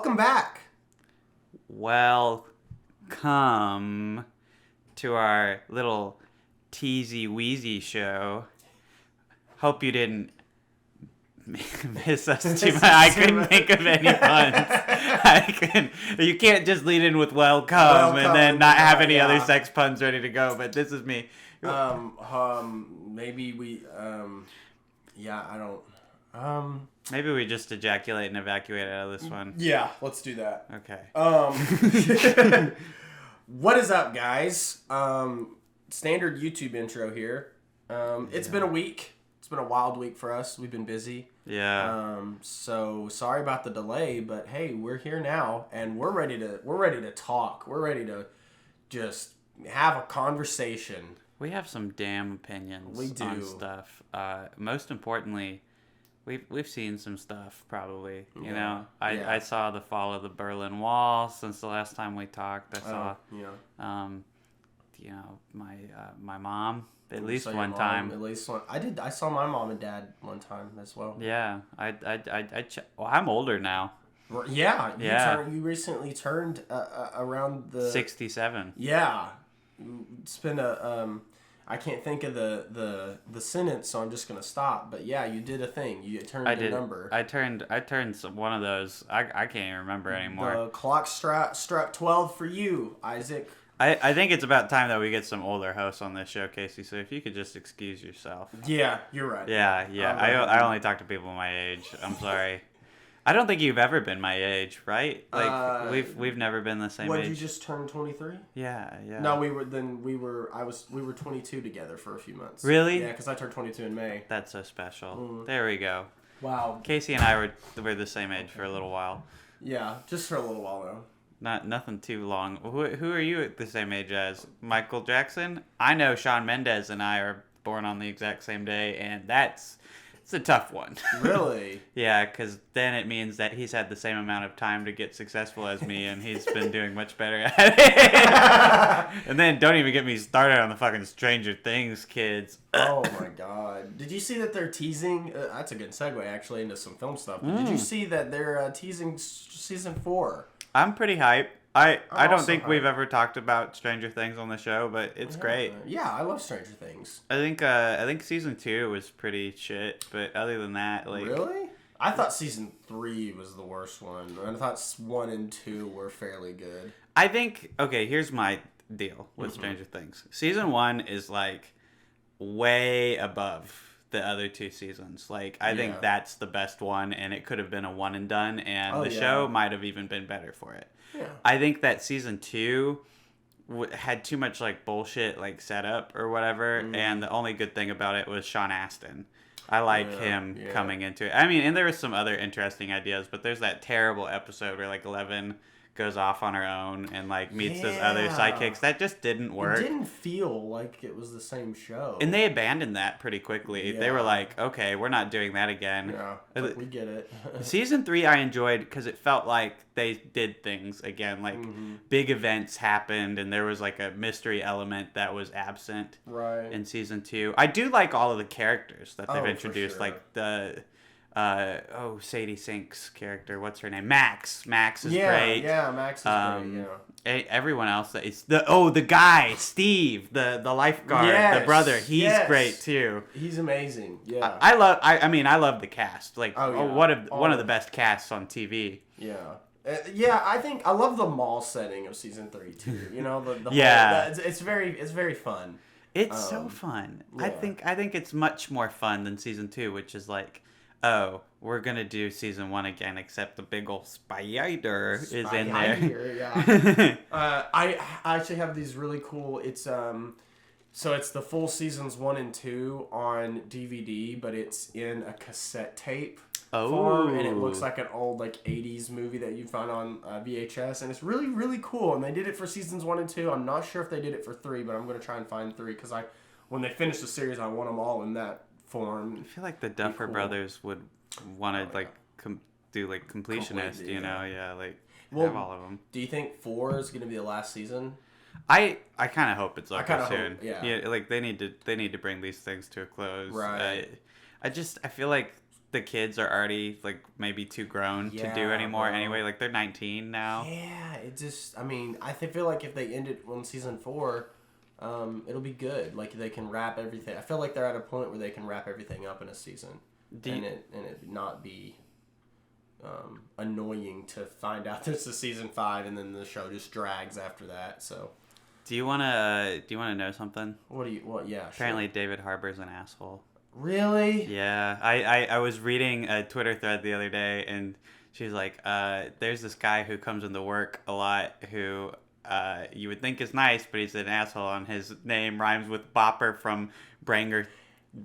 welcome back. Welcome to our little teasy weezy show. Hope you didn't miss us too much. I couldn't think of any puns. You can't just lead in with welcome and then not have any other sex puns ready to go. But this is me. Maybe we. I don't. Maybe we just ejaculate and evacuate out of this one. Yeah, let's do that. Okay. What is up, guys? Standard YouTube intro here. It's been a week. It's been a wild week for us. We've been busy. Yeah. So sorry about the delay, but hey, we're here now, and we're ready to talk. We're ready to just have a conversation. We have some damn opinions on stuff. Most importantly, we've seen some stumy probably. You know, I saw the fall of the Berlin Wall since the last time we talked. I saw, my mom at least one time. At least one. I saw my mom and dad one time as well. Yeah, I'm older now. Yeah. You recently turned around the 67. Yeah, it's been I can't think of the sentence, so I'm just gonna stop. But yeah, you did a thing. You turned a number. I turned one of those. I can't even remember anymore. The clock struck 12 for you, Isaac. I think it's about time that we get some older hosts on this show, Casey. So if you could just excuse yourself. Yeah, you're right. Yeah. I only talk to people my age. I'm sorry. I don't think you've ever been my age, right? Like we've never been the same age. What, you just turned 23? Yeah. No, we were 22 together for a few months. Really? Yeah, because I turned 22 in May. That's so special. There we go. Wow. Casey and I were the same age for a little while. Yeah, just for a little while though. Nothing too long. Who are you at the same age as? Michael Jackson? I know Shawn Mendes and I are born on the exact same day, and it's a tough one. Really? Yeah, because then it means that he's had the same amount of time to get successful as me, and he's been doing much better at it. And then don't even get me started on the fucking Stranger Things kids. Oh my god. Did you see that they're teasing? That's a good segue, actually, into some film stuff. Did you see that they're teasing season 4? I'm pretty hyped. I don't think we've ever talked about Stranger Things on the show, but it's great. Yeah, I love Stranger Things. I think season 2 was pretty shit, but other than that, like... Really? I thought season 3 was the worst one, and I thought 1 and 2 were fairly good. I think... Okay, here's my deal with Stranger Things. Season 1 is, like, way above the other 2 seasons. Like, I think that's the best one, and it could have been a one and done, and show might have even been better for it. Yeah. I think that season 2 had too much like bullshit like setup or whatever, and the only good thing about it was Sean Astin. I like him coming into it. I mean, and there was some other interesting ideas, but there's that terrible episode where like 11 goes off on her own and like meets those other sidekicks. That just didn't work. It didn't feel like it was the same show. And they abandoned that pretty quickly. They were like, okay, we're not doing that again. Yeah, like, we get it. Season 3 I enjoyed because it felt like they did things again. Like big events happened and there was like a mystery element that was absent in season 2. I do like all of the characters that they've introduced. For sure. Like the... Sadie Sink's character, what's her name? Max is great. Yeah, Max is great, yeah. Everyone else, it's the guy, Steve, the lifeguard, the brother, he's great too. He's amazing, yeah. I love the cast. Like, one of the best casts on TV. Yeah. I think I love the mall setting of season 3 too. You know, the whole, it's very fun. It's so fun. Yeah. I think it's much more fun than season 2, which is like, oh, we're gonna do season 1 again, except the big old spider is in there. Yeah. I actually have these really cool. It's so it's the full seasons 1 and 2 on DVD, but it's in a cassette tape form, and it looks like an old like 80s movie that you found on VHS, and it's really really cool. And they did it for seasons 1 and 2. I'm not sure if they did it for 3, but I'm gonna try and find 3 because when they finish the series, I want them all in that form. I feel like the Duffer Brothers would want to do like completionist, you know, have all of them. Do you think 4 is going to be the last season? I kind of hope it's over soon. Yeah, like they need to bring these things to a close. Right. I feel like the kids are already like maybe too grown to do anymore anyway. Like they're 19 now. Yeah, it just, I mean, feel like if they end it on season 4, it'll be good. Like they can wrap everything. I feel like they're at a point where they can wrap everything up in a season, and it not be annoying to find out there's a season 5 and then the show just drags after that. So, do you wanna know something? Yeah. Apparently, sure. David Harbour's an asshole. Really? Yeah. I was reading a Twitter thread the other day, and she's like, there's this guy who comes into work a lot who you would think is nice, but he's an asshole, and his name rhymes with Bopper from Branger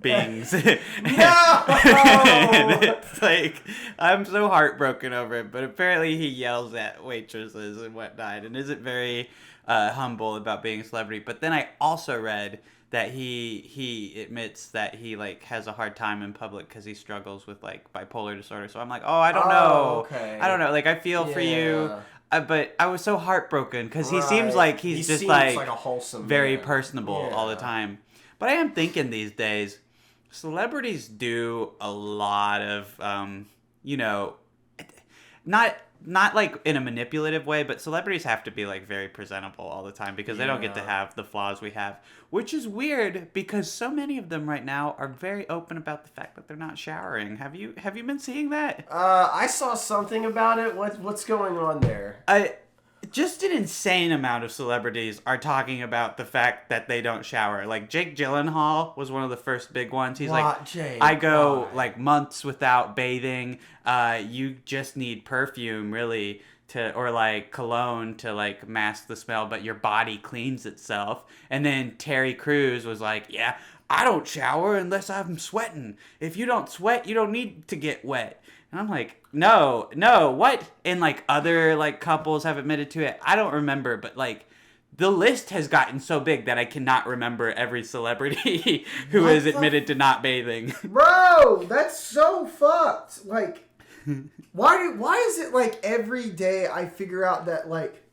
Bings. No! And it's like, I'm so heartbroken over it, but apparently he yells at waitresses and whatnot, and isn't very humble about being a celebrity. But then I also read that he admits that he like has a hard time in public because he struggles with like bipolar disorder. So I'm like, I don't know. Okay. I don't know. Like I feel for you. But I was so heartbroken because he seems like he just seems like a wholesome very man. Personable all the time. But I am thinking these days, celebrities do a lot of, not like in a manipulative way, but celebrities have to be like very presentable all the time because they don't get to have the flaws we have, which is weird because so many of them right now are very open about the fact that they're not showering. Have you been seeing that? I saw something about it. What's going on there? Just an insane amount of celebrities are talking about the fact that they don't shower. Like Jake Gyllenhaal was one of the first big ones. He's like, Jake, I go like months without bathing. You just need perfume really or like cologne to like mask the smell, but your body cleans itself. And then Terry Crews was like, yeah, I don't shower unless I'm sweating. If you don't sweat, you don't need to get wet. And I'm like, no, what? And like other like couples have admitted to it. I don't remember, but like the list has gotten so big that I cannot remember every celebrity who has admitted to not bathing. Bro, that's so fucked. Like, why is it like every day I figure out that like,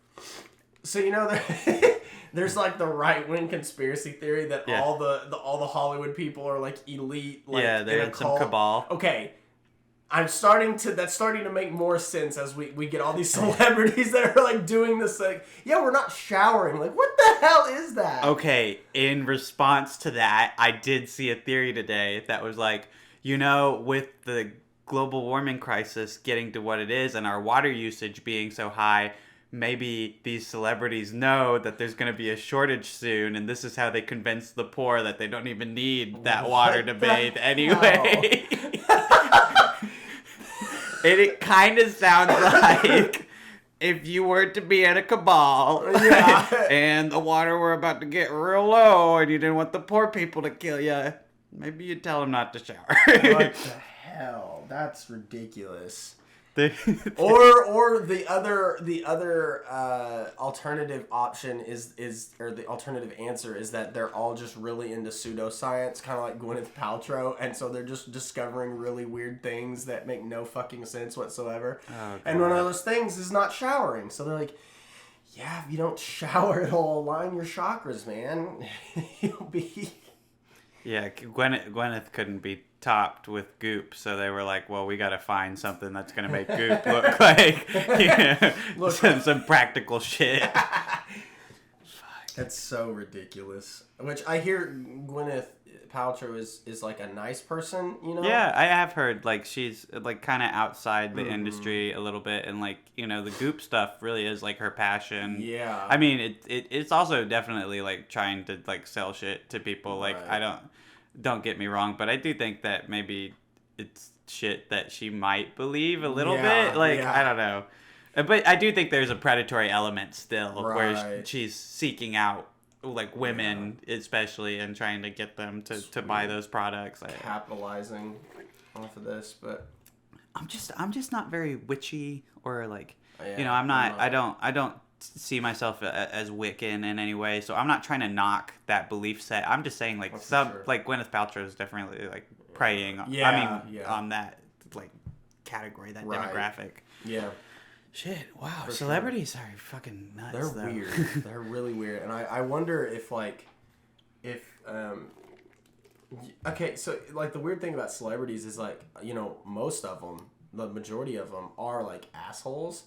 so you know that there's like the right wing conspiracy theory that all the Hollywood people are like elite. Like, they're in some cabal. Okay. That's starting to make more sense as we get all these celebrities that are like doing this like, we're not showering. Like, what the hell is that? Okay, in response to that, I did see a theory today that was like, with the global warming crisis getting to what it is and our water usage being so high, maybe these celebrities know that there's going to be a shortage soon, and this is how they convince the poor that they don't even need that water to bathe anyway. And it kind of sounds like if you were to be at a cabal and the water were about to get real low and you didn't want the poor people to kill you, maybe you'd tell them not to shower. What the hell? That's ridiculous. Or the other alternative option or the alternative answer is that they're all just really into pseudoscience, kind of like Gwyneth Paltrow, and so they're just discovering really weird things that make no fucking sense whatsoever. Oh, and one of those things is not showering. So they're like, if you don't shower, it'll align your chakras, man. You'll be... Yeah, Gwyneth couldn't be topped with goop, so they were like, well, we got to find something that's going to make goop look like some practical shit. That's so ridiculous. Which I hear Gwyneth Paltrow is like a nice person, Yeah, I have heard like she's like kind of outside the industry a little bit, and like the goop stuff really is like her passion. Yeah. I mean, it's also definitely like trying to like sell shit to people. Like don't get me wrong, but I do think that maybe it's shit that she might believe a little bit. Like I don't know, but I do think there's a predatory element still where she's seeking out like women especially and trying to get them to buy those products. Capitalizing off of this, but I'm just not very witchy or like I'm not. I don't see myself as Wiccan in any way, so I'm not trying to knock that belief set. I'm just saying like like Gwyneth Paltrow is definitely like preying on that like category, that demographic. Yeah. Shit, wow. Celebrities are fucking nuts. They're weird. They're really weird. And I wonder if Okay, so like the weird thing about celebrities is like, most of them, the majority of them are like assholes,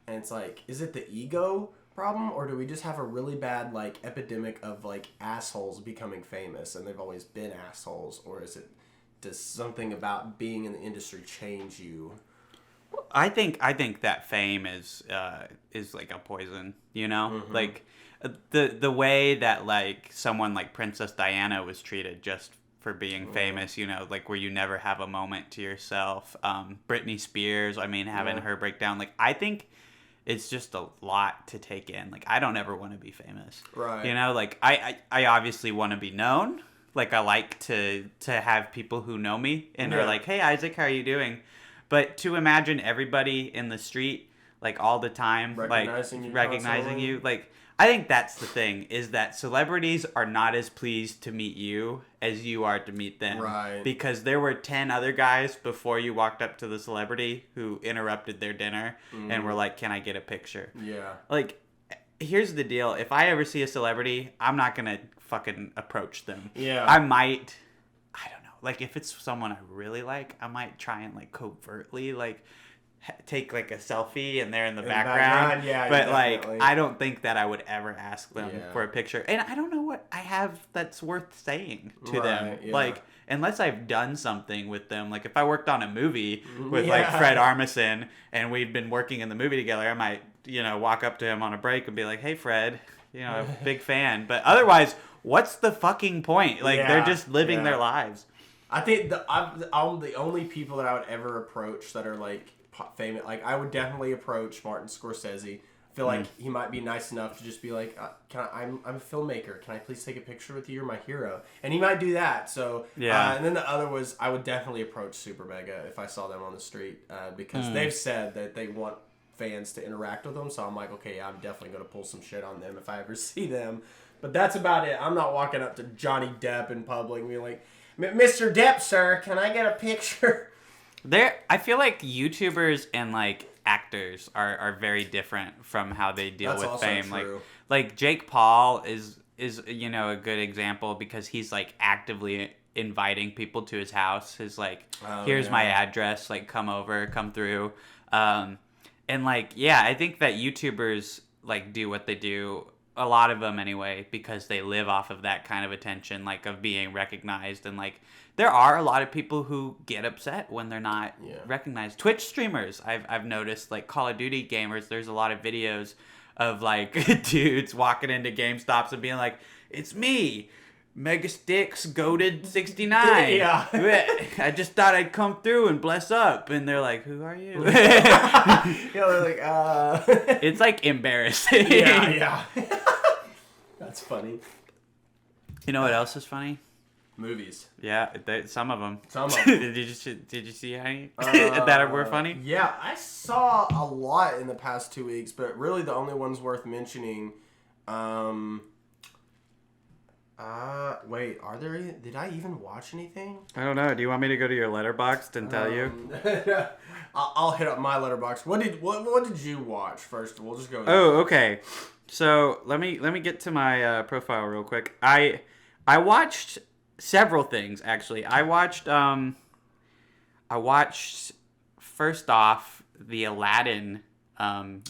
and it's like, is it the ego problem, or do we just have a really bad like epidemic of like assholes becoming famous and they've always been assholes, or does something about being in the industry change you? I think that fame is like a poison, Mm-hmm. like the way that like someone like Princess Diana was treated just for being famous, like where you never have a moment to yourself. Britney Spears, I mean, having her breakdown, like I think it's just a lot to take in. Like I don't ever want to be famous, Right. Like I obviously want to be known. Like I like to have people who know me and are like, hey Isaac, how are you doing? But to imagine everybody in the street, like all the time, recognizing you, like I think that's the thing, is that celebrities are not as pleased to meet you as you are to meet them. Right. Because there were 10 other guys before you walked up to the celebrity who interrupted their dinner and were like, can I get a picture? Yeah. Like, here's the deal. If I ever see a celebrity, I'm not going to fucking approach them. Yeah. I might... I don't know. Like, if it's someone I really like, I might try and, like, covertly, like, take, like, a selfie and they're in the background. Yeah, but, like, I don't think that I would ever ask them Yeah. for a picture. And I don't know what I have that's worth saying to them. Yeah. Like, unless I've done something with them. Like, if I worked on a movie with, like, Fred Armisen and we'd been working in the movie together, I might, walk up to him on a break and be like, hey, Fred, big fan. But otherwise, what's the fucking point? Like, they're just living their lives. I think I'm the only people that I would ever approach that are like famous. Like I would definitely approach Martin Scorsese. I feel like he might be nice enough to just be like, I'm a filmmaker. Can I please take a picture with you? You're my hero. And he might do that. So and then the other was I would definitely approach Super Mega if I saw them on the street because they've said that they want fans to interact with them. So I'm like, okay, I'm definitely going to pull some shit on them if I ever see them. But that's about it. I'm not walking up to Johnny Depp in public and being like, Mr. Depp, sir, can I get a picture? I feel like YouTubers and like actors are very different from how they deal with fame. True. Like Jake Paul is a good example because he's like actively inviting people to his house. His like, here's my address, like come through. And like, I think that YouTubers like do what they do. A lot of them anyway, because they live off of that kind of attention, like of being recognized. And like there are a lot of people who get upset when they're not recognized. Twitch streamers, I've noticed, like Call of Duty gamers, there's a lot of videos of like dudes walking into GameStops and being like, it's me, Megasticks Goated 69. Yeah. I just thought I'd come through and bless up. And they're like, who are you? They're like, It's like embarrassing. Yeah. That's funny. You know what else is funny? Movies. Yeah, some of them. Did you see any that were funny? Yeah, I saw a lot in the past 2 weeks, but really the only ones worth mentioning. Wait, are there? Did I even watch anything? I don't know. Do you want me to go to your Letterboxd and tell you? I'll hit up my Letterboxd. What did you watch first? We'll just go. Oh, okay. So let me get to my profile real quick. I watched several things actually. I watched first off the Aladdin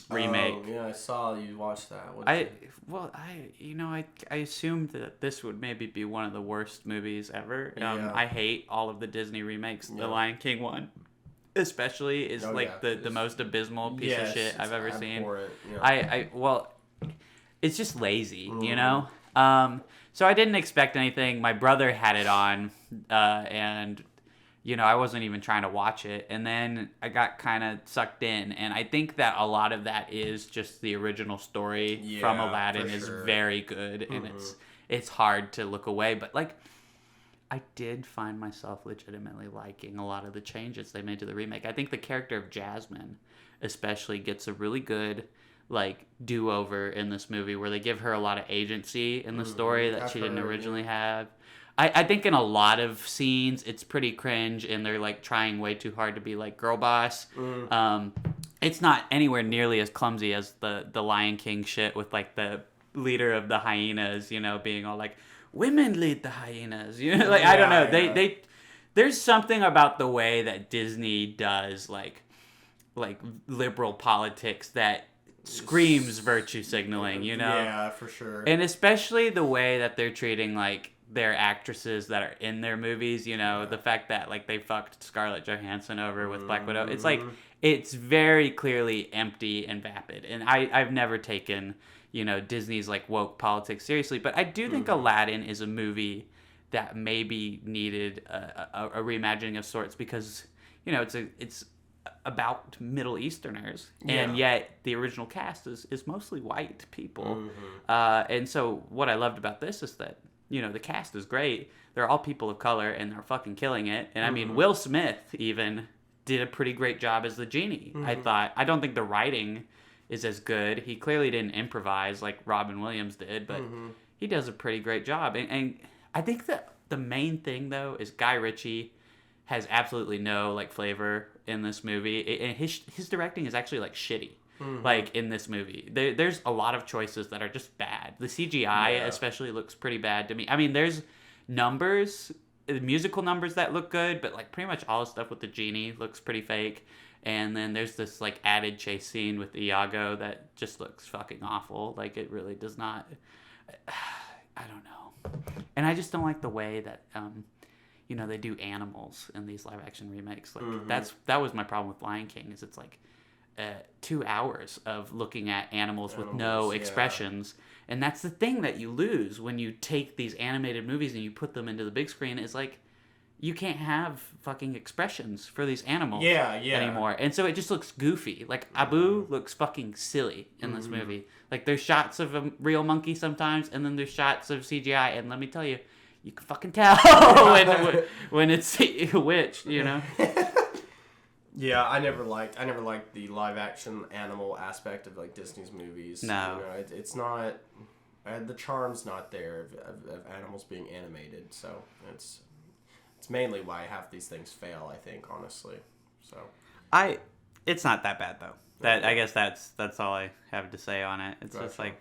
remake. Oh, yeah, I saw you watched that. I assumed that this would maybe be one of the worst movies ever. I hate all of the Disney remakes. The Lion King one, especially, is the most abysmal piece of shit I've ever seen. It's just lazy, So I didn't expect anything. My brother had it on, and I wasn't even trying to watch it. And then I got kind of sucked in. And I think that a lot of that is just the original story from Aladdin is very good. And it's hard to look away. But, like, I did find myself legitimately liking a lot of the changes they made to the remake. I think the character of Jasmine especially gets a really good, like, do-over in this movie where they give her a lot of agency in the story that she didn't originally have. I think in a lot of scenes it's pretty cringe and they're like trying way too hard to be like girl boss. It's not anywhere nearly as clumsy as the Lion King shit with like the leader of the hyenas, being all like, women lead the hyenas. You know, like I don't know. They there's something about the way that Disney does like liberal politics that screams virtue signaling, you know? Yeah, for sure. And especially the way that they're treating like their actresses that are in their movies, you know, the fact that like they fucked Scarlett Johansson over with Black Widow. It's like it's very clearly empty and vapid. And I've never taken, you know, Disney's like woke politics seriously, but I do think Aladdin is a movie that maybe needed a reimagining of sorts because, you know, it's about Middle Easterners, and yet the original cast is mostly white people. And so what I loved about this is that, you know, the cast is great. They're all people of color, and they're fucking killing it. And I mean, Will Smith even did a pretty great job as the genie. I thought. I don't think the writing is as good. He clearly didn't improvise like Robin Williams did, but he does a pretty great job. And I think that the main thing, though, is Guy Ritchie has absolutely no like flavor in this movie, and his directing is actually like shitty. Like in this movie, there's a lot of choices that are just bad. The CGI especially looks pretty bad to me. I mean, there's numbers, musical numbers that look good, but like pretty much all the stuff with the genie looks pretty fake. And then there's this like added chase scene with Iago that just looks fucking awful. Like it really does not. I don't know, and I just don't like the way that you know, they do animals in these live action remakes. Like that was my problem with Lion King, is it's like 2 hours of looking at animals with no expressions. And that's the thing that you lose when you take these animated movies and you put them into the big screen, is like you can't have fucking expressions for these animals anymore. And so it just looks goofy. Like Abu looks fucking silly in this movie. Like there's shots of a real monkey sometimes, and then there's shots of CGI, and let me tell you, you can fucking tell when it's a witch, you know. Yeah, I never liked the live action animal aspect of like Disney's movies. No, you know, it's not. The charm's not there of animals being animated, so it's mainly why half these things fail, I think, honestly. So it's not that bad though. That I guess that's all I have to say on it. It's just like,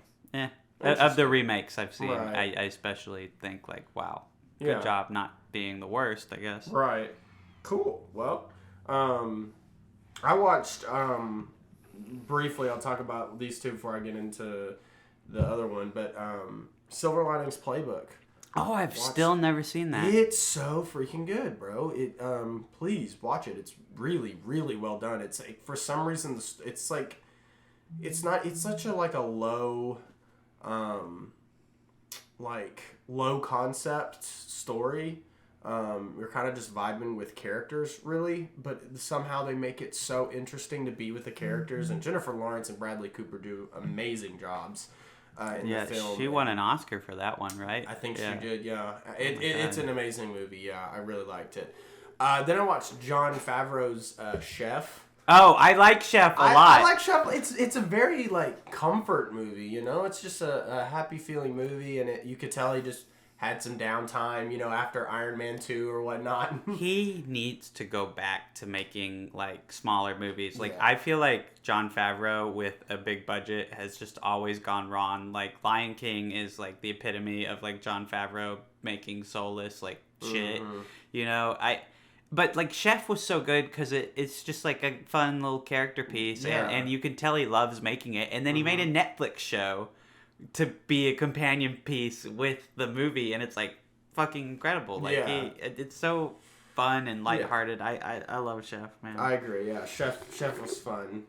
of the remakes I've seen, I especially think like, wow, good job not being the worst, I guess. Right. Cool. Well, I watched briefly. I'll talk about these two before I get into the other one. But Silver Linings Playbook. Oh, I've still never seen that. It's so freaking good, bro. It please watch it. It's really, really well done. It's like, for some reason it's like it's such a like a low low concept story. You're kind of just vibing with characters, really, but somehow they make it so interesting to be with the characters. And Jennifer Lawrence and Bradley Cooper do amazing jobs in the film. She won an Oscar for that one, right? I think she did, yeah. It's an amazing movie, yeah. I really liked it. Then I watched Jon Favreau's Chef. Oh, I like Chef a lot. I like Chef. It's a very like comfort movie, you know. It's just a happy feeling movie, and you could tell he just had some downtime, you know, after Iron Man 2 or whatnot. He needs to go back to making like smaller movies. Like I feel like Jon Favreau with a big budget has just always gone wrong. Like Lion King is like the epitome of like Jon Favreau making soulless like shit, you know. But like Chef was so good because it's just like a fun little character piece, and you can tell he loves making it. And then he made a Netflix show to be a companion piece with the movie, and it's like fucking incredible. Like it's so fun and lighthearted. I love Chef, man. I agree. Yeah, Chef was fun.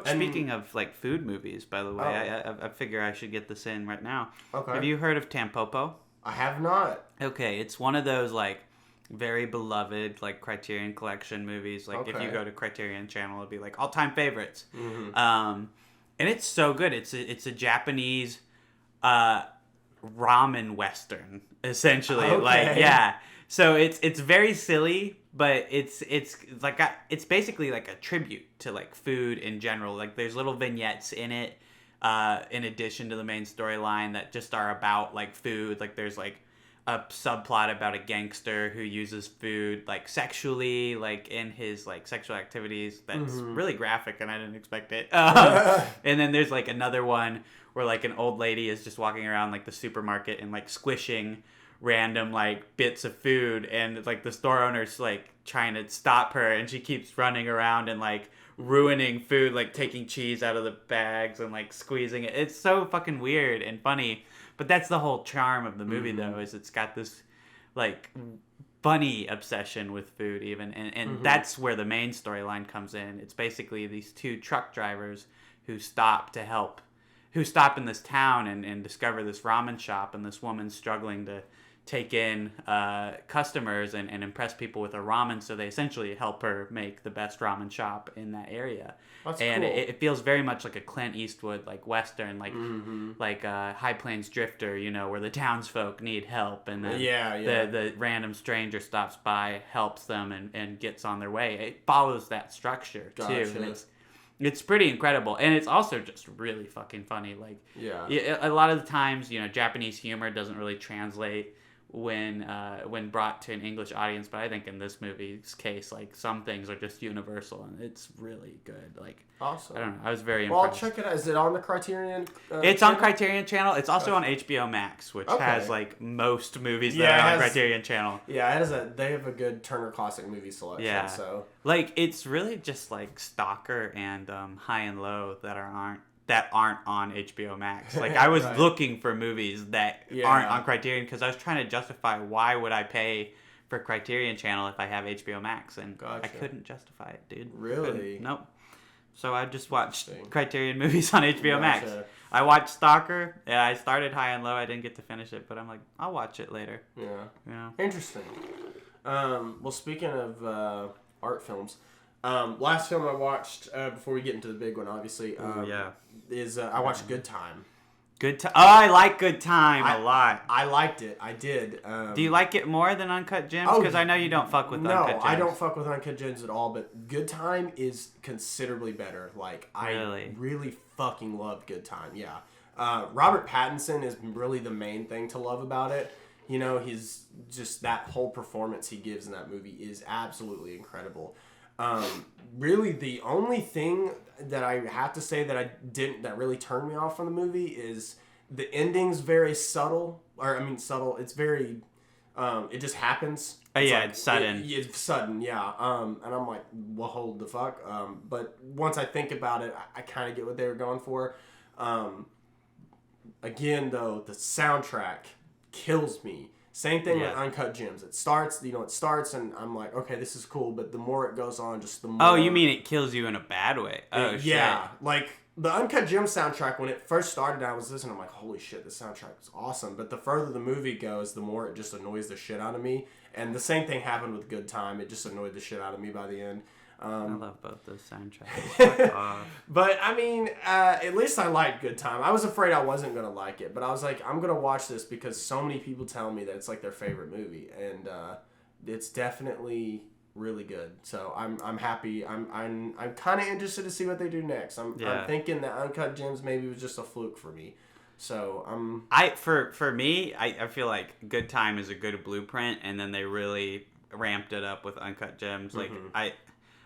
Speaking of like food movies, by the way, I figure I should get this in right now. Okay. Have you heard of Tampopo? I have not. Okay, it's one of those like very beloved like Criterion Collection movies. Like if you go to Criterion Channel, it'll be like all-time favorites. And it's so good. It's a Japanese ramen western, essentially. Okay. Like so it's very silly, but it's like it's basically like a tribute to like food in general. Like there's little vignettes in it in addition to the main storyline that just are about like food. Like there's like a subplot about a gangster who uses food like sexually, like in his like sexual activities. That's really graphic, and I didn't expect it. And then there's like another one where like an old lady is just walking around like the supermarket and like squishing random like bits of food, and like the store owner's like trying to stop her, and she keeps running around and like ruining food, like taking cheese out of the bags and like squeezing it. It's so fucking weird and funny, but that's the whole charm of the movie though, is it's got this like funny obsession with food even, and that's where the main storyline comes in. It's basically these two truck drivers who stop in this town and discover this ramen shop, and this woman's struggling to take in customers and impress people with her ramen, so they essentially help her make the best ramen shop in that area. That's and cool. it feels very much like a Clint Eastwood like western, like High Plains Drifter, you know, where the townsfolk need help, and then the random stranger stops by, helps them, and gets on their way. It follows that structure too, and it's pretty incredible, and it's also just really fucking funny. Like, a lot of the times, you know, Japanese humor doesn't really translate when brought to an English audience, but I think in this movie's case, like, some things are just universal, and it's really good. Like, awesome. I don't know, I was very impressed. impressed. Well, check it out. Is it on the Criterion? It's channel? On Criterion Channel. It's also on HBO Max, which has like most movies that are on Criterion Channel. Yeah, they have a good Turner Classic Movie selection. Yeah. So like, it's really just like Stalker and High and Low that aren't on HBO Max. Like, I was looking for movies that aren't on Criterion, because I was trying to justify why would I pay for Criterion Channel if I have HBO Max, and I couldn't justify it, dude. Really? Nope. So I just watched Criterion movies on HBO Max. I watched Stalker. Yeah, I started High and Low. I didn't get to finish it, but I'm like, I'll watch it later. Yeah. Interesting. Well, speaking of art films, last film I watched before we get into the big one, obviously, is I watched Good Time. Good Time. Oh, I like Good Time a lot. I liked it. I did. Do you like it more than Uncut Gems? Because I know you don't fuck with Uncut Gems. No, I don't fuck with Uncut Gems at all, but Good Time is considerably better. Like, I really fucking love Good Time, yeah. Robert Pattinson is really the main thing to love about it. You know, he's just, that whole performance he gives in that movie is absolutely incredible. Really, the only thing that I have to say that really turned me off from the movie is the ending's very subtle. Subtle. It's very, it just happens. It's sudden. It's sudden, yeah. And I'm like, well, hold the fuck. But once I think about it, I kind of get what they were going for. Again, though, the soundtrack kills me. Same thing with Uncut Gems. It starts, and I'm like, okay, this is cool, but the more it goes on, just the more... Oh, you mean it kills you in a bad way? Oh, shit. Yeah, like, the Uncut Gems soundtrack, when it first started, I was listening, I'm like, holy shit, this soundtrack is awesome. But the further the movie goes, the more it just annoys the shit out of me. And the same thing happened with Good Time. It just annoyed the shit out of me by the end. I love both those soundtracks. But, I mean, at least I liked Good Time. I was afraid I wasn't going to like it, but I was like, I'm going to watch this because so many people tell me that it's like their favorite movie, and it's definitely really good. So I'm happy. I'm kind of interested to see what they do next. I'm thinking that Uncut Gems maybe was just a fluke for me. So for me, I feel like Good Time is a good blueprint, and then they really ramped it up with Uncut Gems. Like,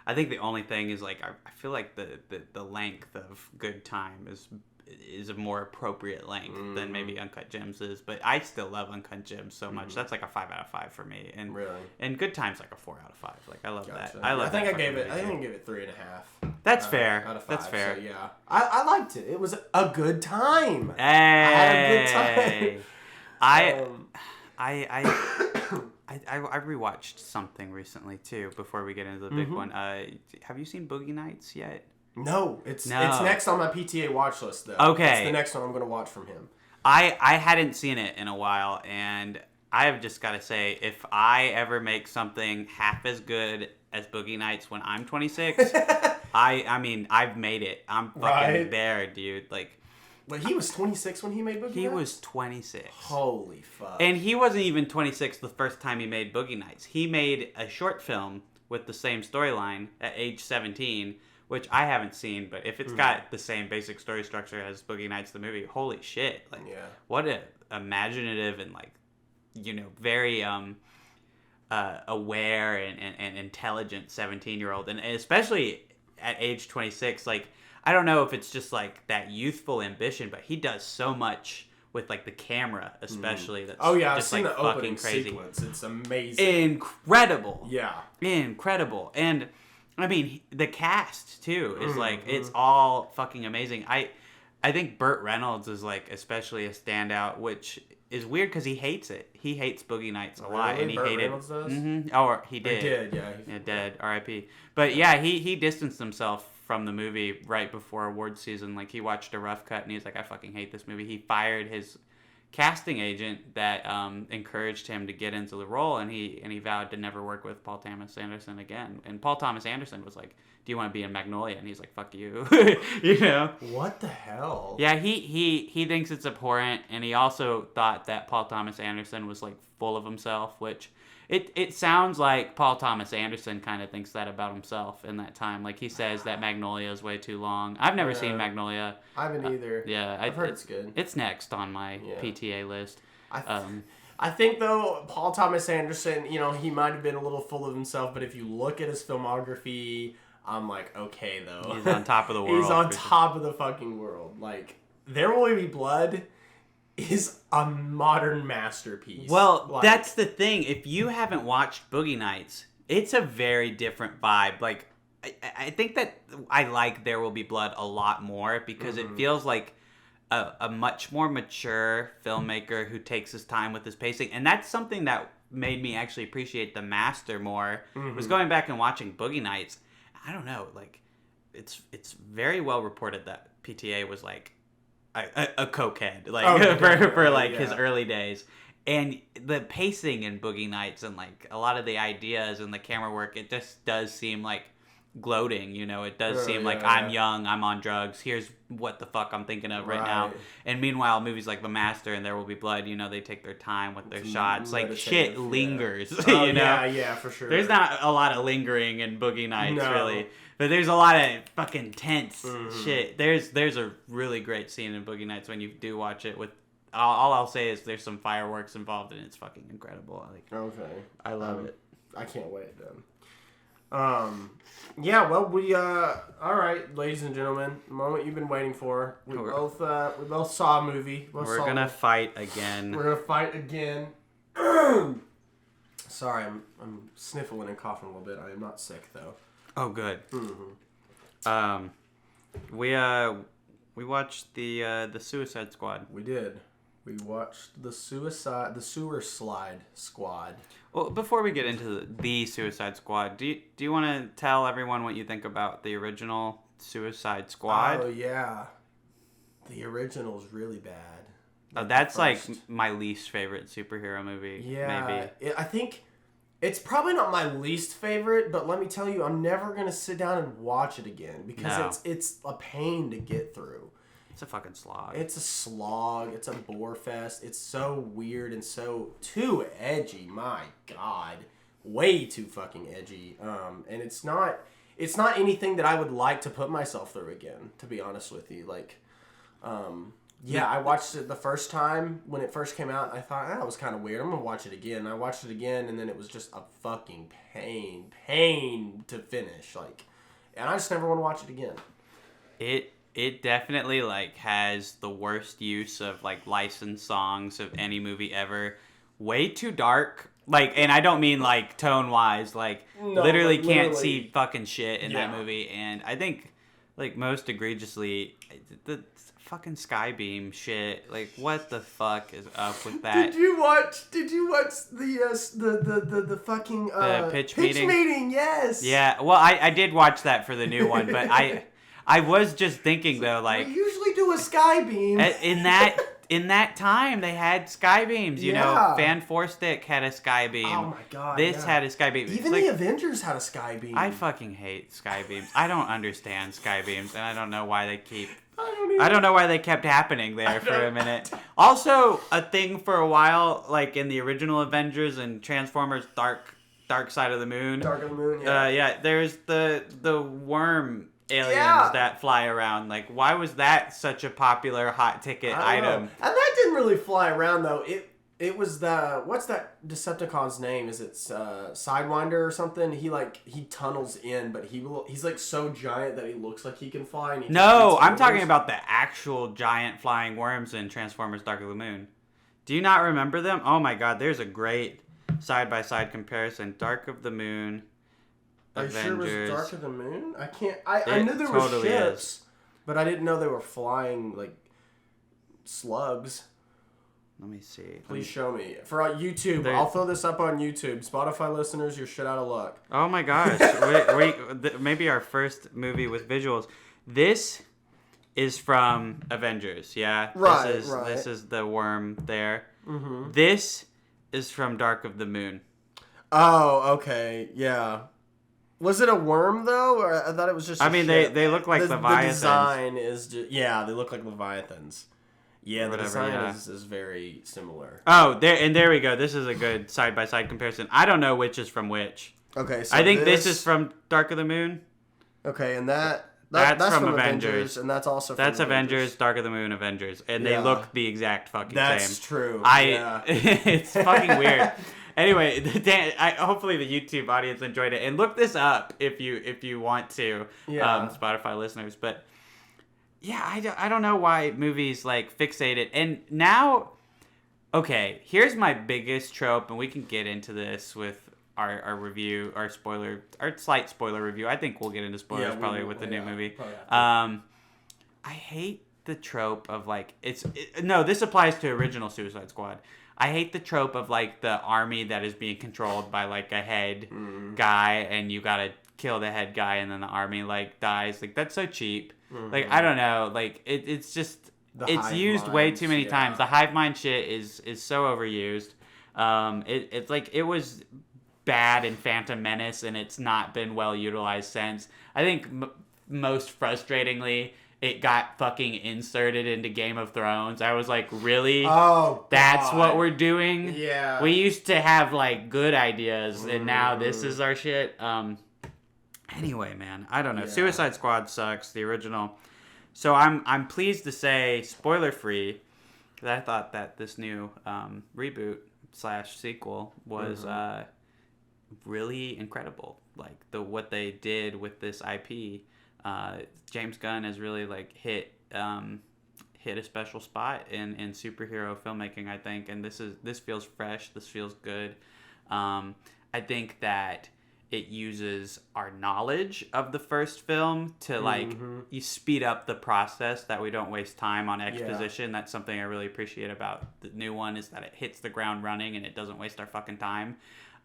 I think the only thing is, like, I feel like the length of Good Time is a more appropriate length than maybe Uncut Gems is, but I still love Uncut Gems so much. That's like a 5 out of 5 for me, and and Good Time's like a 4 out of 5. Like, I love that. I think I gave it 3.5. That's fair. Out of 5, that's fair. So yeah, I liked it. It was a good time. Hey, I had a good time. I rewatched something recently too before we get into the big one. Have you seen Boogie Nights yet? No, it's next on my PTA watch list though. Okay, it's the next one I'm gonna watch from him. I hadn't seen it in a while, and I have just got to say, if I ever make something half as good as Boogie Nights when I'm 26, I mean, I've made it. I'm fucking there, dude. Like. But he was 26 when he made Boogie Nights? He was 26. Holy fuck. And he wasn't even 26 the first time he made Boogie Nights. He made a short film with the same storyline at age 17, which I haven't seen, but if it's got the same basic story structure as Boogie Nights the movie, holy shit. Like, what a imaginative and, like, very aware and intelligent 17-year-old, and especially at age 26, like I don't know if it's just like that youthful ambition, but he does so much with like the camera, especially. That's I've just seen like the fucking opening crazy. sequence. It's amazing, incredible. Yeah, incredible. And I mean, the cast too is like it's Mm-hmm. all fucking amazing. I think Burt Reynolds is like especially a standout, which is weird because he hates it. He hates Boogie Nights a lot, and he Burt hated. Reynolds does? Oh, he did. He did, yeah. Yeah, dead. R.I.P. But yeah, he distanced himself from the movie right before awards season. Like he watched a rough cut and he's like, I fucking hate this movie. He fired his casting agent that encouraged him to get into the role, and he vowed to never work with Paul Thomas Anderson again. And Paul Thomas Anderson was like, do you want to be in Magnolia? And he's like, fuck you. What the hell? Yeah, he thinks it's abhorrent, and he also thought that Paul Thomas Anderson was like full of himself, which it sounds like Paul Thomas Anderson kind of thinks that about himself in that time. Like he says that Magnolia is way too long. I've never seen Magnolia. I haven't either. Yeah, I've heard it's good. It's next on my PTA list. I think though Paul Thomas Anderson, he might have been a little full of himself, but if you look at his filmography, I'm like, okay though. He's on top of the world. He's on top of the fucking world. Like, There Will Be Blood is a modern masterpiece. Well, that's the thing. If you haven't watched Boogie Nights, it's a very different vibe. Like, I think that I like There Will Be Blood a lot more because it feels like a much more mature filmmaker who takes his time with his pacing. And that's something that made me actually appreciate The Master more, was going back and watching Boogie Nights. I don't know, like, it's very well reported that PTA was like a cokehead, like his early days, and the pacing in Boogie Nights and like a lot of the ideas and the camera work, it just does seem like gloating. It does seem like I'm young, I'm on drugs. Here's what the fuck I'm thinking of right now. And meanwhile, movies like The Master and There Will Be Blood, they take their time with their shots. Like shit lingers. Yeah, for sure. There's not a lot of lingering in Boogie Nights, really. But there's a lot of fucking tense shit. There's a really great scene in Boogie Nights when you do watch it with. All I'll say is there's some fireworks involved and it's fucking incredible. Okay. I love it. I can't wait then. Yeah, well, all right, ladies and gentlemen, the moment you've been waiting for. We both saw a movie. We're gonna fight again. We're gonna fight again. Sorry, I'm sniffling and coughing a little bit. I am not sick though. Oh, good. We watched the Suicide Squad. We did. We watched the Sewer Slide Squad. Well, before we get into the Suicide Squad, do you want to tell everyone what you think about the original Suicide Squad? Oh yeah, the original is really bad. That's like my least favorite superhero movie. Yeah, maybe. I think it's probably not my least favorite, but let me tell you, I'm never gonna sit down and watch it again because it's a pain to get through. It's a fucking slog. It's a slog. It's a bore fest. It's so weird and so too edgy. My God, way too fucking edgy. And it's not anything that I would like to put myself through again. To be honest with you, like, I watched it the first time when it first came out. I thought that was kind of weird. I'm gonna watch it again. And I watched it again, and then it was just a fucking pain to finish. Like, and I just never want to watch it again. It definitely like has the worst use of like licensed songs of any movie ever. Way too dark. Like, and I don't mean like tone wise, like literally can't see fucking shit in that movie. And I think like most egregiously the fucking Skybeam shit. Like, what the fuck is up with that? Did you watch the fucking the pitch meeting? Yes. Yeah. Well, I did watch that for the new one, but I was just thinking though, like we usually do a Skybeam. In that time, they had Skybeams. You know, Fan Four Stick had a Skybeam. Oh my God. This had a Skybeam. Even the Avengers had a Skybeam. I fucking hate Skybeams. I don't understand Skybeams, and I don't know why they keep. I don't know why they kept happening there for a minute. Also, a thing for a while, like in the original Avengers and Transformers, Dark Side of the Moon. Dark of the Moon. Yeah. There's the worm aliens that fly around. Like, why was that such a popular hot ticket item? And that didn't really fly around though. It was what's that Decepticon's name? Is it Sidewinder or something? He tunnels in, but he's like so giant that he looks like he can fly. And No, I'm talking about the actual giant flying worms in Transformers: Dark of the Moon. Do you not remember them? Oh my God, there's a great side-by-side comparison. Dark of the Moon, Avengers. Are you sure it was Dark of the Moon? I can't. I knew there were ships, but I didn't know they were flying like slugs. Let me see. Please show me. For YouTube, I'll throw this up on YouTube. Spotify listeners, you're shit out of luck. Oh my gosh. Maybe our first movie with visuals. This is from Avengers, yeah? Right, This is the worm there. Mm-hmm. This is from Dark of the Moon. Oh, okay. Yeah. Was it a worm, though? Or I thought it was just they look like Leviathans. The design is just... Yeah, they look like Leviathans. Yeah, the design is very similar. Oh, there we go. This is a good side-by-side comparison. I don't know which is from which. Okay, so I think this is from Dark of the Moon. Okay, and that's from Avengers. And that's also from That's Avengers, Dark of the Moon, Avengers. And they look the exact fucking same. That's true. It's fucking weird. Anyway, hopefully the YouTube audience enjoyed it. And look this up if you want to, Spotify listeners. But... yeah, I don't know why movies, like, fixate it. And now, okay, here's my biggest trope, and we can get into this with our review, our slight spoiler review. I think we'll get into spoilers with the new movie. I hate the trope of, like, this applies to original Suicide Squad. I hate the trope of, like, the army that is being controlled by, like, a head guy, and you gotta kill the head guy, and then the army, like, dies. Like, that's so cheap. Mm-hmm. Like, I don't know. Like, it's just... it's used way too many times. The hive mind shit is so overused. It's like, it was bad in Phantom Menace, and it's not been well utilized since. I think most frustratingly... it got fucking inserted into Game of Thrones. I was like, really? Oh, that's what we're doing? Yeah. We used to have, like, good ideas, and now this is our shit. Anyway, man, I don't know. Yeah. Suicide Squad sucks, the original. So I'm pleased to say, spoiler free, that I thought that this new reboot / sequel was really incredible. Like what they did with this IP. James Gunn has really like hit a special spot in superhero filmmaking, I think, and this feels fresh. This feels good. I think that it uses our knowledge of the first film to like you speed up the process, that we don't waste time on exposition. That's something I really appreciate about the new one, is that it hits the ground running and it doesn't waste our fucking time.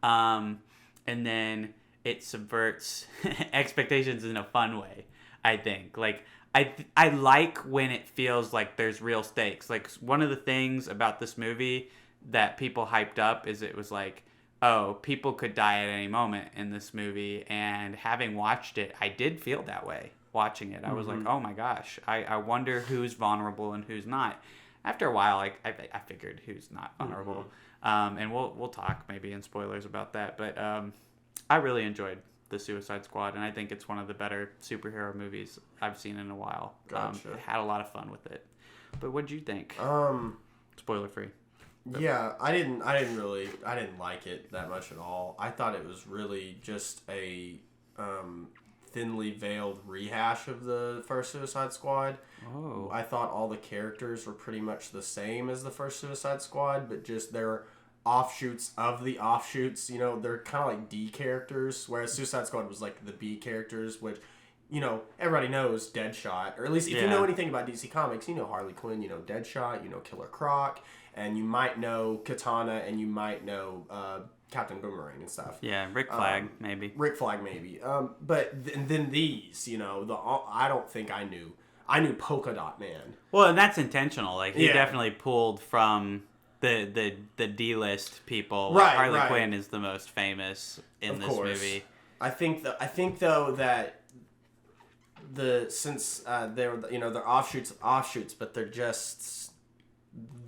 And then it subverts expectations in a fun way, I think. Like, I like when it feels like there's real stakes. Like, one of the things about this movie that people hyped up is it was like, oh, people could die at any moment in this movie. And having watched it, I did feel that way watching it. I was like, oh my gosh, I wonder who's vulnerable and who's not. After a while, I figured who's not vulnerable. And we'll talk maybe in spoilers about that. But I really enjoyed the Suicide Squad, and I think it's one of the better superhero movies I've seen in a while. Gotcha. Had a lot of fun with it. But what did you think? Spoiler free. Yeah, I didn't like it that much at all. I thought it was really just a thinly veiled rehash of the first Suicide Squad. Oh. I thought all the characters were pretty much the same as the first Suicide Squad, but just they're offshoots of the offshoots. You know, they're kind of like D characters, whereas Suicide Squad was like the B characters, which, you know, everybody knows Deadshot, or at least if you know anything about DC Comics, you know Harley Quinn, you know Deadshot, you know Killer Croc, and you might know Katana, and you might know Captain Boomerang and stuff. Yeah, Rick Flag, maybe. Rick Flag, maybe. But then these, you know, I don't think I knew. I knew Polka Dot Man. Well, and that's intentional. Like, he definitely pulled from the D-list people. Like, Harley Quinn is the most famous in this movie. I think though that since they're, you know, they're offshoots, but they're just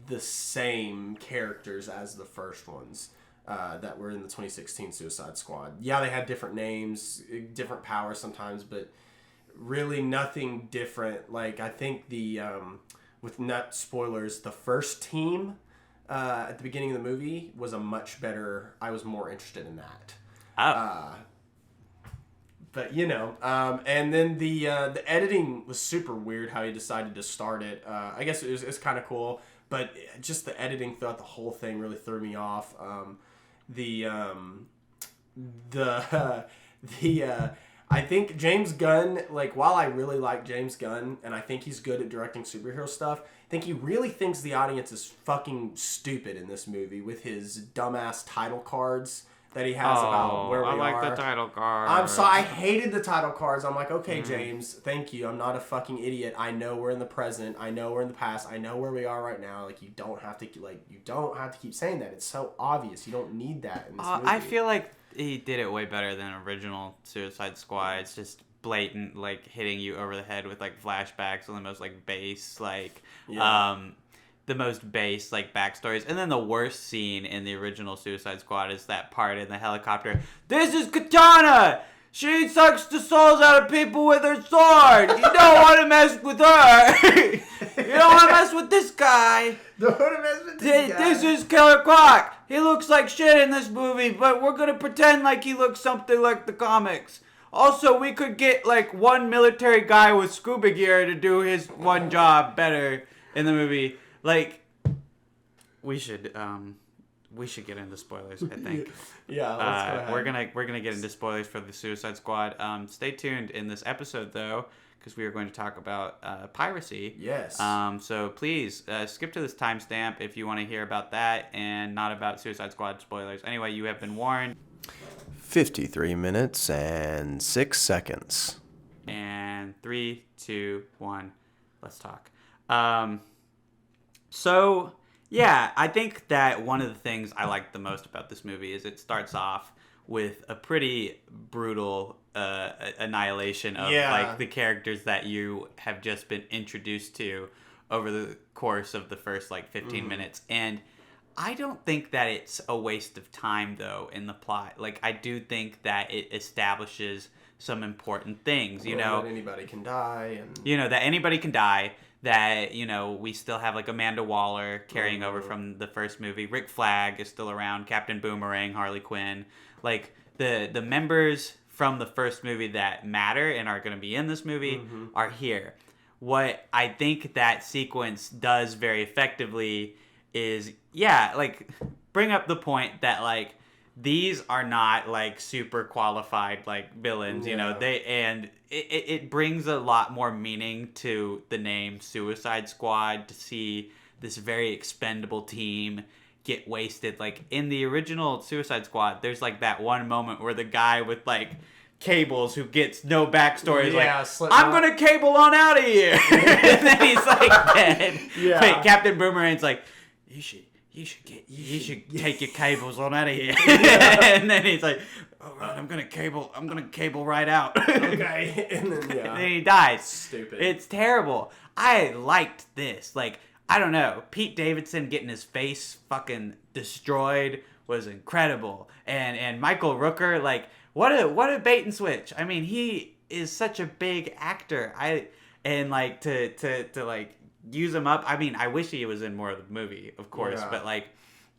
the same characters as the first ones that were in the 2016 Suicide Squad. Yeah, they had different names, different powers sometimes, but really nothing different. Like, I think the with not spoilers, the first team at the beginning of the movie was a much better. I was more interested in that. Oh. But and then the editing was super weird. How he decided to start it. I guess it's kind of cool, but just the editing throughout the whole thing really threw me off. I think James Gunn, like, while I really like James Gunn and I think he's good at directing superhero stuff, I think he really thinks the audience is fucking stupid in this movie with his dumbass title cards that he has about where we are. I like the title cards. I hated the title cards. I'm like, okay, James, thank you. I'm not a fucking idiot. I know we're in the present. I know we're in the past. I know where we are right now. Like, you don't have to keep saying that. It's so obvious. You don't need that in this movie. I feel like he did it way better than original Suicide Squad. It's just blatant, like, hitting you over the head with, like, flashbacks on the most, like, base, like, the most base, like, backstories. And then the worst scene in the original Suicide Squad is that part in the helicopter. This is Katana! She sucks the souls out of people with her sword! You don't want to mess with her! You don't want to mess with this guy! Don't want to mess with this guy! This is Killer Croc! He looks like shit in this movie, but we're gonna pretend like he looks something like the comics. Also, we could get, like, one military guy with scuba gear to do his one job better in the movie. Like, we should get into spoilers, I think. Yeah, let's go ahead. We're gonna get into spoilers for the Suicide Squad. Stay tuned in this episode, though, because we are going to talk about Piracy. Yes. So please skip to this timestamp if you want to hear about that and not about Suicide Squad spoilers. Anyway, you have been warned. 53 minutes and 6 seconds. And 3, 2, 1, let's talk. So, yeah, I think that one of the things I like the most about this movie is it starts off with a pretty brutal annihilation of like the characters that you have just been introduced to over the course of the first like 15 minutes. And I don't think that it's a waste of time, though, in the plot. Like, I do think that it establishes some important things, you know. That anybody can die. And... You know, that anybody can die. That, you know, we still have, like, Amanda Waller carrying over from the first movie. Rick Flag is still around. Captain Boomerang, Harley Quinn. Like, the members from the first movie that matter and are going to be in this movie are here. What I think that sequence does very effectively is, like, bring up the point that, like, these are not, like, super qualified, like, villains, you know, it brings a lot more meaning to the name Suicide Squad to see this very expendable team get wasted. Like, in the original Suicide Squad, there's, like, that one moment where the guy with, like, cables who gets no backstory is like, I'm gonna cable on out of here. And then he's, like, dead. Wait, Captain Boomerang's like, you should take your cables on out of here. And then he's like, all right, I'm gonna cable right out. Okay. And then he dies. Stupid. It's terrible. I liked this. Like, I don't know, Pete Davidson getting his face fucking destroyed was incredible. And Michael Rooker, like, what a bait and switch. I mean, he is such a big actor. To like use him up. I mean, I wish he was in more of the movie, of course, but like,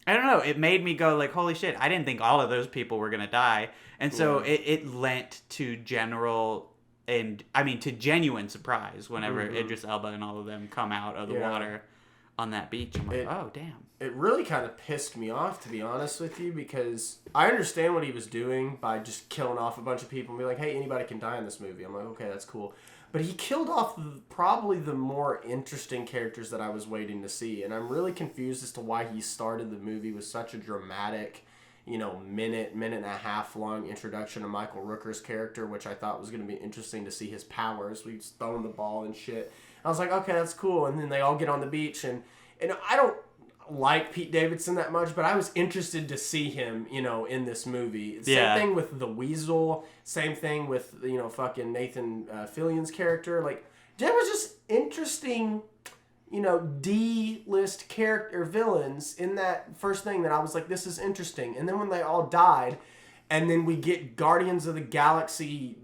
I don't know. It made me go like, holy shit! I didn't think all of those people were gonna die, and so it lent to genuine surprise whenever Idris Elba and all of them come out of the water on that beach. I'm like, oh damn! It really kind of pissed me off, to be honest with you, because I understand what he was doing by just killing off a bunch of people and be like, hey, anybody can die in this movie. I'm like, okay, that's cool. But he killed off probably the more interesting characters that I was waiting to see. And I'm really confused as to why he started the movie with such a dramatic, minute and a half long introduction to Michael Rooker's character, which I thought was going to be interesting to see his powers. We just throwing the ball and shit. I was like, okay, that's cool. And then they all get on the beach. And I don't like Pete Davidson that much, but I was interested to see him, in this movie. Same thing with the Weasel. Same thing with, fucking Nathan Fillion's character. Like, there was just interesting, D-list character villains in that first thing that I was like, this is interesting. And then when they all died, and then we get Guardians of the Galaxy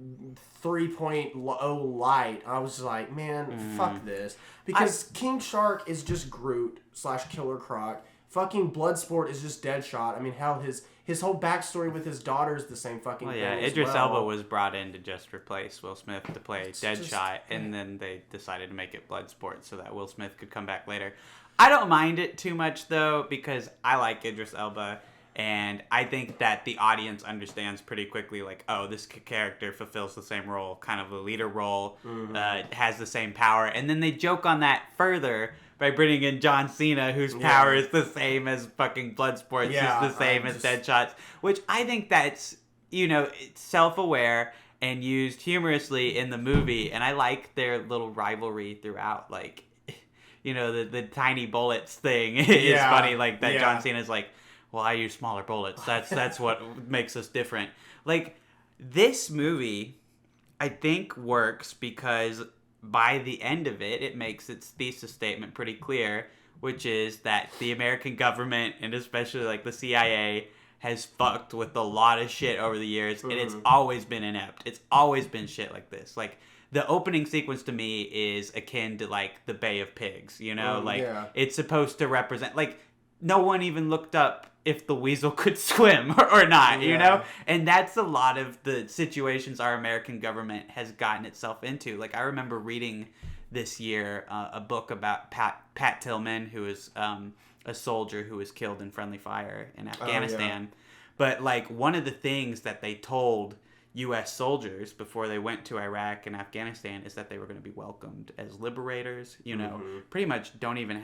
3.0 light, I was like, man, fuck this. Because King Shark is just Groot / Killer Croc fucking Bloodsport is just Deadshot. I mean, hell, his whole backstory with his daughter is the same fucking thing. Yeah, Idris Elba was brought in to just replace Will Smith to play Deadshot, and then they decided to make it Bloodsport so that Will Smith could come back later. I don't mind it too much, though, because I like Idris Elba, and I think that the audience understands pretty quickly, like, oh, this character fulfills the same role, kind of a leader role, has the same power, and then they joke on that further by bringing in John Cena, whose power is the same as fucking Bloodsport, is the same as Deadshot's, which I think that's, it's self-aware and used humorously in the movie, and I like their little rivalry throughout, like, the tiny bullets thing is funny, like, that John Cena's like, well, I use smaller bullets, that's what makes us different. Like, this movie, I think, works because by the end of it, it makes its thesis statement pretty clear, which is that the American government, and especially like the CIA, has fucked with a lot of shit over the years, and it's always been inept. It's always been shit like this. Like, the opening sequence to me is akin to like the Bay of Pigs, it's supposed to represent, like, no one even looked up if the weasel could swim or not, And that's a lot of the situations our American government has gotten itself into. Like, I remember reading this year a book about Pat Tillman, who is a soldier who was killed in friendly fire in Afghanistan. But, like, one of the things that they told U.S. soldiers before they went to Iraq and Afghanistan is that they were going to be welcomed as liberators. Pretty much don't even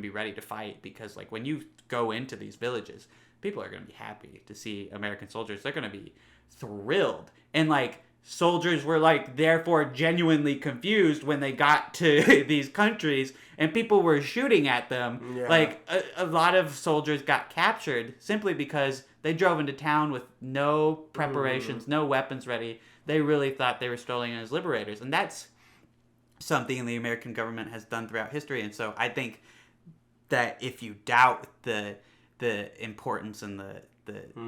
be ready to fight, because like when you go into these villages, people are going to be happy to see American soldiers. They're going to be thrilled, and like soldiers were like therefore genuinely confused when they got to these countries and people were shooting at them. Like a lot of soldiers got captured simply because they drove into town with no preparations, no weapons ready. They really thought they were strolling in as liberators. And that's something the American government has done throughout history. And so I think that if you doubt the importance and the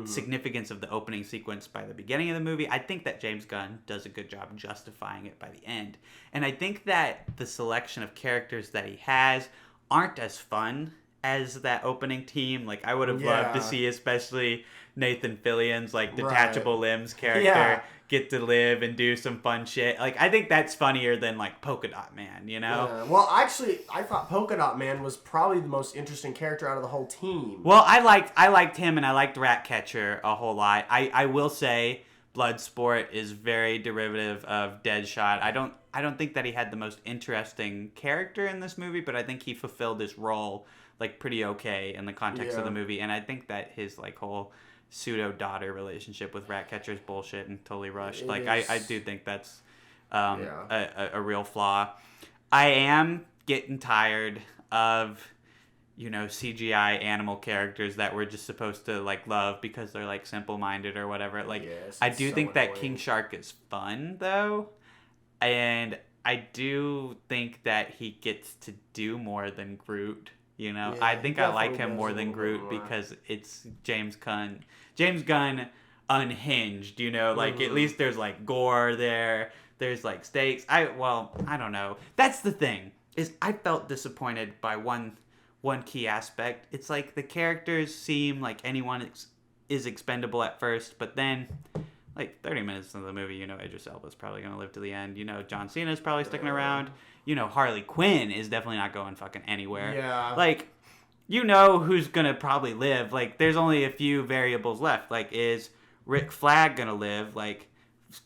significance of the opening sequence by the beginning of the movie, I think that James Gunn does a good job justifying it by the end. And I think that the selection of characters that he has aren't as fun as that opening team. Like, I would have loved to see especially Nathan Fillion's like detachable limbs character get to live and do some fun shit. Like, I think that's funnier than like Polka Dot Man, Well, actually, I thought Polka Dot Man was probably the most interesting character out of the whole team. Well, I liked him, and I liked Ratcatcher a whole lot. I will say Bloodsport is very derivative of Deadshot. I don't think that he had the most interesting character in this movie, but I think he fulfilled his role like pretty okay in the context of the movie, and I think that his like whole pseudo daughter relationship with Ratcatcher is bullshit and totally rushed. Like, I do think that's a real flaw. I am getting tired of CGI animal characters that we're just supposed to like love because they're like simple-minded or whatever. Like, I do think that King Shark is fun though, and I do think that he gets to do more than Groot. I think I like him more than Groot because it's James Gunn. James Gunn unhinged, like at least there's like gore there. There's like stakes. I don't know. That's the thing, is I felt disappointed by one key aspect. It's like the characters seem like anyone is expendable at first, but then like 30 minutes into the movie, Idris Elba's probably going to live to the end. John Cena's probably sticking around. Harley Quinn is definitely not going fucking anywhere. Yeah. Like, who's going to probably live. Like, there's only a few variables left. Like, is Rick Flag going to live? Like,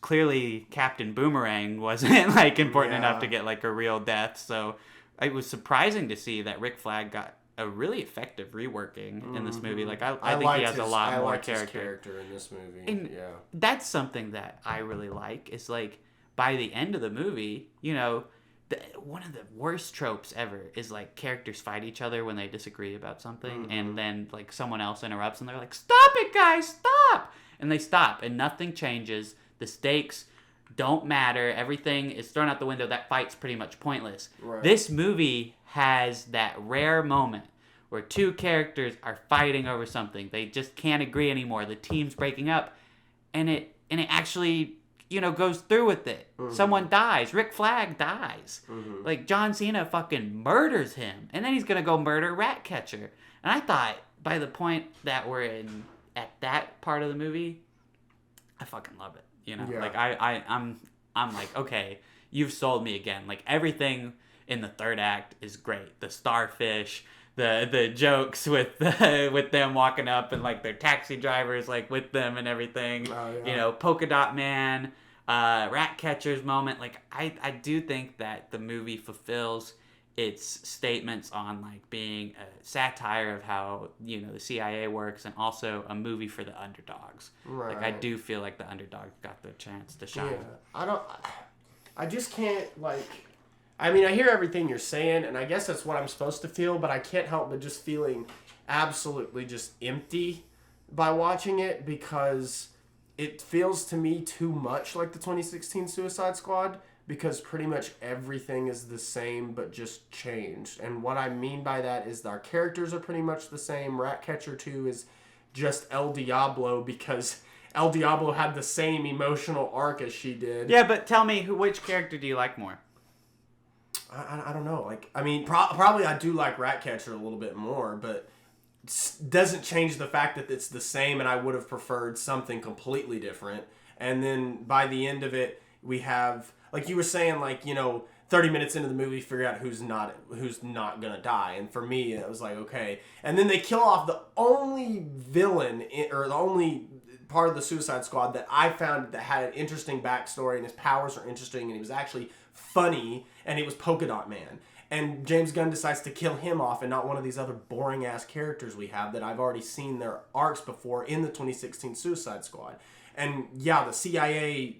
clearly Captain Boomerang wasn't, like, important enough to get, like, a real death. So it was surprising to see that Rick Flag got a really effective reworking in this movie. Like, I think he has a lot more character in this movie. And that's something that I really like, is, like, by the end of the movie, one of the worst tropes ever is like characters fight each other when they disagree about something, and then like someone else interrupts and they're like, "Stop it, guys, stop!" And they stop, and nothing changes. The stakes don't matter. Everything is thrown out the window. That fight's pretty much pointless. Right. This movie has that rare moment where two characters are fighting over something. They just can't agree anymore. The team's breaking up, and it actually goes through with it. Mm-hmm. Someone dies. Rick Flag dies. Mm-hmm. Like, John Cena fucking murders him. And then he's going to go murder Ratcatcher. And I thought, by the point that we're at that part of the movie, I fucking love it. Yeah. Like, I'm like, okay, you've sold me again. Like, everything in the third act is great. The starfish, the jokes with them walking up and like their taxi drivers like with them and everything. Oh, yeah. Polka Dot Man, Ratcatcher's moment. Like, I do think that the movie fulfills its statements on like being a satire of how the CIA works, and also a movie for the underdogs. Right. Like, I do feel like the underdogs got the chance to shine. Yeah. I just can't, like, I mean, I hear everything you're saying, and I guess that's what I'm supposed to feel, but I can't help but just feeling absolutely just empty by watching it, because it feels to me too much like the 2016 Suicide Squad, because pretty much everything is the same but just changed. And what I mean by that is our characters are pretty much the same. Ratcatcher 2 is just El Diablo because El Diablo had the same emotional arc as she did. Yeah, but tell me, which character do you like more? I don't know. Like, I mean, probably I do like Ratcatcher a little bit more, but doesn't change the fact that it's the same, and I would have preferred something completely different. And then by the end of it, we have, like you were saying, like, 30 minutes into the movie, figure out who's not gonna die. And for me, it was like, okay. And then they kill off the only villain, or the only part of the Suicide Squad that I found that had an interesting backstory, and his powers are interesting, and he was actually funny, and he was Polka Dot Man. And James Gunn decides to kill him off, and not one of these other boring ass characters we have that I've already seen their arcs before in the 2016 Suicide Squad. And yeah, the CIA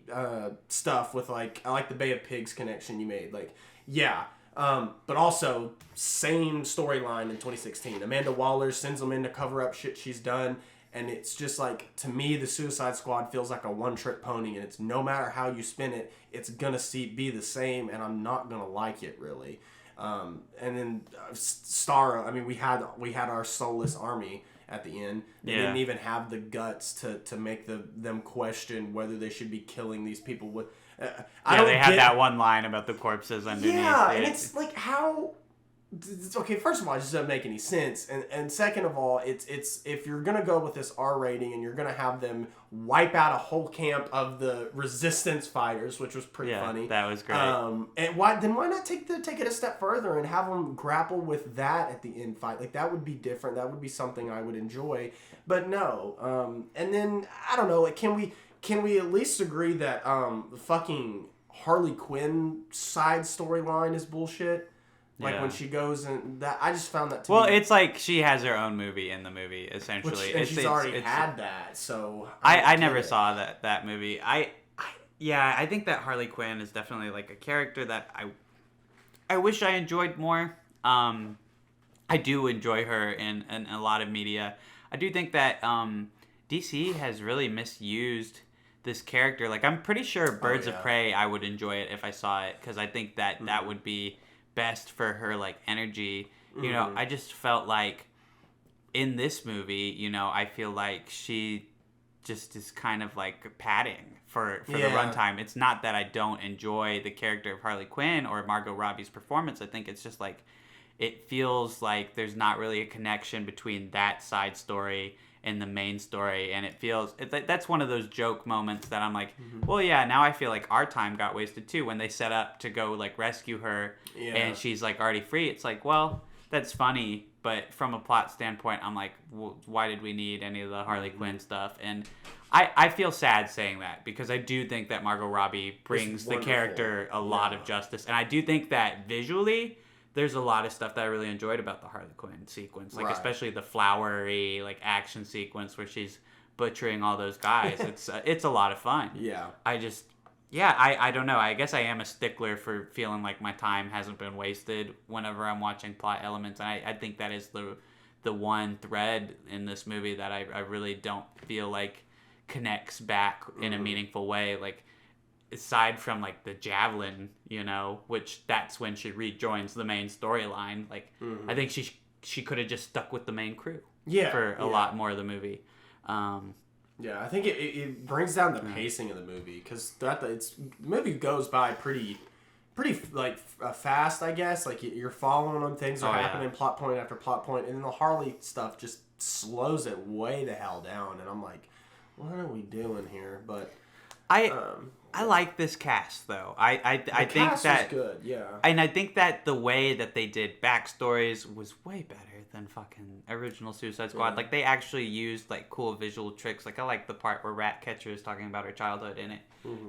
stuff with, like, I like the Bay of Pigs connection you made. Like, yeah. But also, same storyline in 2016. Amanda Waller sends them in to cover up shit she's done. And it's just like, to me, the Suicide Squad feels like a one-trick pony. And it's no matter how you spin it, it's going to be the same. And I'm not going to like it, really. And then Starro, I mean, we had our soulless army at the end. They didn't even have the guts to make them question whether they should be killing these people with. They had that one line about the corpses underneath. Yeah, and it's like, how. Okay, first of all, it just doesn't make any sense, and second of all, it's if you're gonna go with this R rating and you're gonna have them wipe out a whole camp of the resistance fighters, which was pretty funny. That was great. And why not take it a step further and have them grapple with that at the end fight? Like, that would be different. That would be something I would enjoy. But no. And then I don't know. Like, can we at least agree that the fucking Harley Quinn side storyline is bullshit? Like, when she goes and that, I just found that to be... Well, it's like she has her own movie in the movie, essentially. And she's already had that, so... I never saw that movie. I think that Harley Quinn is definitely, like, a character that I wish I enjoyed more. I do enjoy her in a lot of media. I do think that DC has really misused this character. Like, I'm pretty sure Birds of Prey, I would enjoy it if I saw it, because I think that that would be best for her, like, energy. I just felt like in this movie, I feel like she just is kind of like padding for the runtime. It's not that I don't enjoy the character of Harley Quinn or Margot Robbie's performance. I think it's just like, it feels like there's not really a connection between that side story and the main story, and that's one of those joke moments that I'm like, well, yeah, now I feel like our time got wasted too, when they set up to go, like, rescue her, and she's, like, already free. It's like, well, that's funny, but from a plot standpoint, I'm like, why did we need any of the Harley Quinn stuff? And I feel sad saying that, because I do think that Margot Robbie brings the character a lot of justice, and I do think that visually there's a lot of stuff that I really enjoyed about the Harley Quinn sequence, like especially the flowery, like, action sequence where she's butchering all those guys. It's a lot of fun. Yeah. I don't know. I guess I am a stickler for feeling like my time hasn't been wasted whenever I'm watching plot elements, and I think that is the one thread in this movie that I really don't feel like connects back in a meaningful way. Like, aside from, like, the javelin, which that's when she rejoins the main storyline. Like, I think she could have just stuck with the main crew for a lot more of the movie. Yeah, I think it brings down the pacing of the movie because the movie goes by pretty like fast, I guess. Like you're following them, things are happening, plot point after plot point, and then the Harley stuff just slows it way the hell down, and I'm like, what are we doing here? But I like this cast though. I think cast that was good, yeah. And I think that the way that they did backstories was way better than fucking original Suicide Squad. Yeah. Like they actually used like cool visual tricks. Like I like the part where Ratcatcher is talking about her childhood and it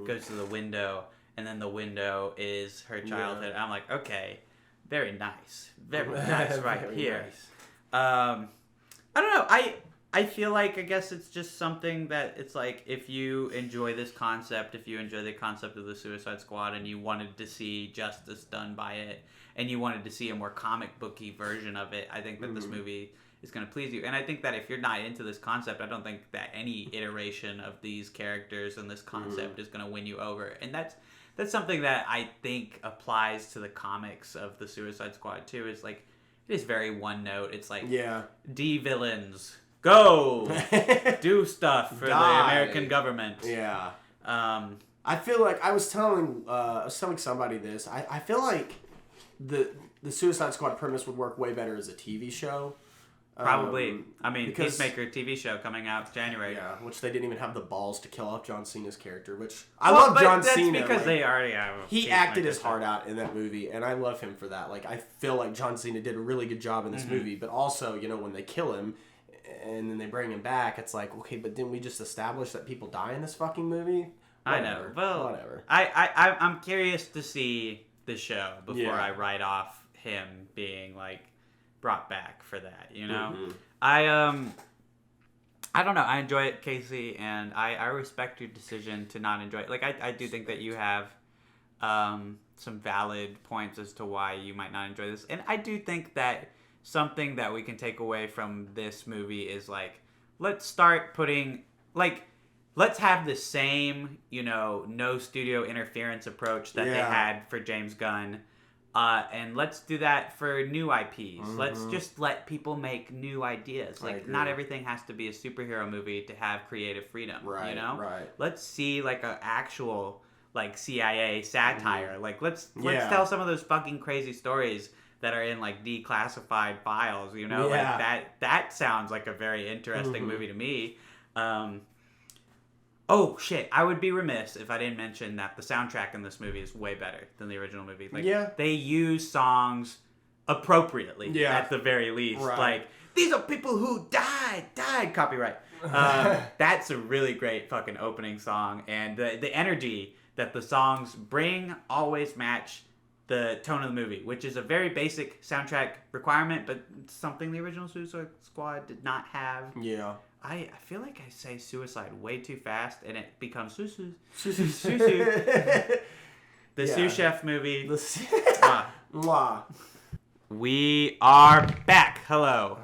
goes to the window, and then the window is her childhood. I'm like, okay, very nice, very nice right very here. Nice. I don't know. I feel like I guess it's just something that it's like if you enjoy this concept, if you enjoy the concept of the Suicide Squad and you wanted to see justice done by it and you wanted to see a more comic booky version of it, I think that this movie is going to please you. And I think that if you're not into this concept, I don't think that any iteration of these characters and this concept is going to win you over. And that's something that I think applies to the comics of the Suicide Squad too. Is like it is very one note. It's like D villains. Go do stuff for the American government. Yeah. I feel like I was telling somebody this. I feel like the Suicide Squad premise would work way better as a TV show. Probably. I mean, Peacemaker TV show coming out January. Yeah, which they didn't even have the balls to kill off John Cena's character, which I love John Cena. That's because they already have. He acted his heart out in that movie, and I love him for that. Like, I feel like John Cena did a really good job in this movie, but also, when they kill him and then they bring him back, it's like, okay, but didn't we just establish that people die in this fucking movie? Whatever. I know. Well, whatever. I'm curious to see the show before I write off him being like brought back for that. I don't know. I enjoy it, Casey, and I respect your decision to not enjoy it. Like I do think that you have some valid points as to why you might not enjoy this, and I do think that something that we can take away from this movie is like, let's start putting let's have the same, no studio interference approach that they had for James Gunn. And let's do that for new IPs. Let's just let people make new ideas. Like, not everything has to be a superhero movie to have creative freedom, Right. Let's see, like, an actual, like, CIA satire. Like, let's tell some of those fucking crazy stories that are in, like, declassified files, Like, that sounds like a very interesting movie to me. Oh, shit. I would be remiss if I didn't mention that the soundtrack in this movie is way better than the original movie. Like, they use songs appropriately, at the very least. Right. Like, these are people who died, copyright. That's a really great fucking opening song. And the energy that the songs bring always match the tone of the movie, which is a very basic soundtrack requirement, but something the original Suicide Squad did not have. Yeah. I feel like I say suicide way too fast, and it becomes susu. The sous chef movie. We are back. Hello.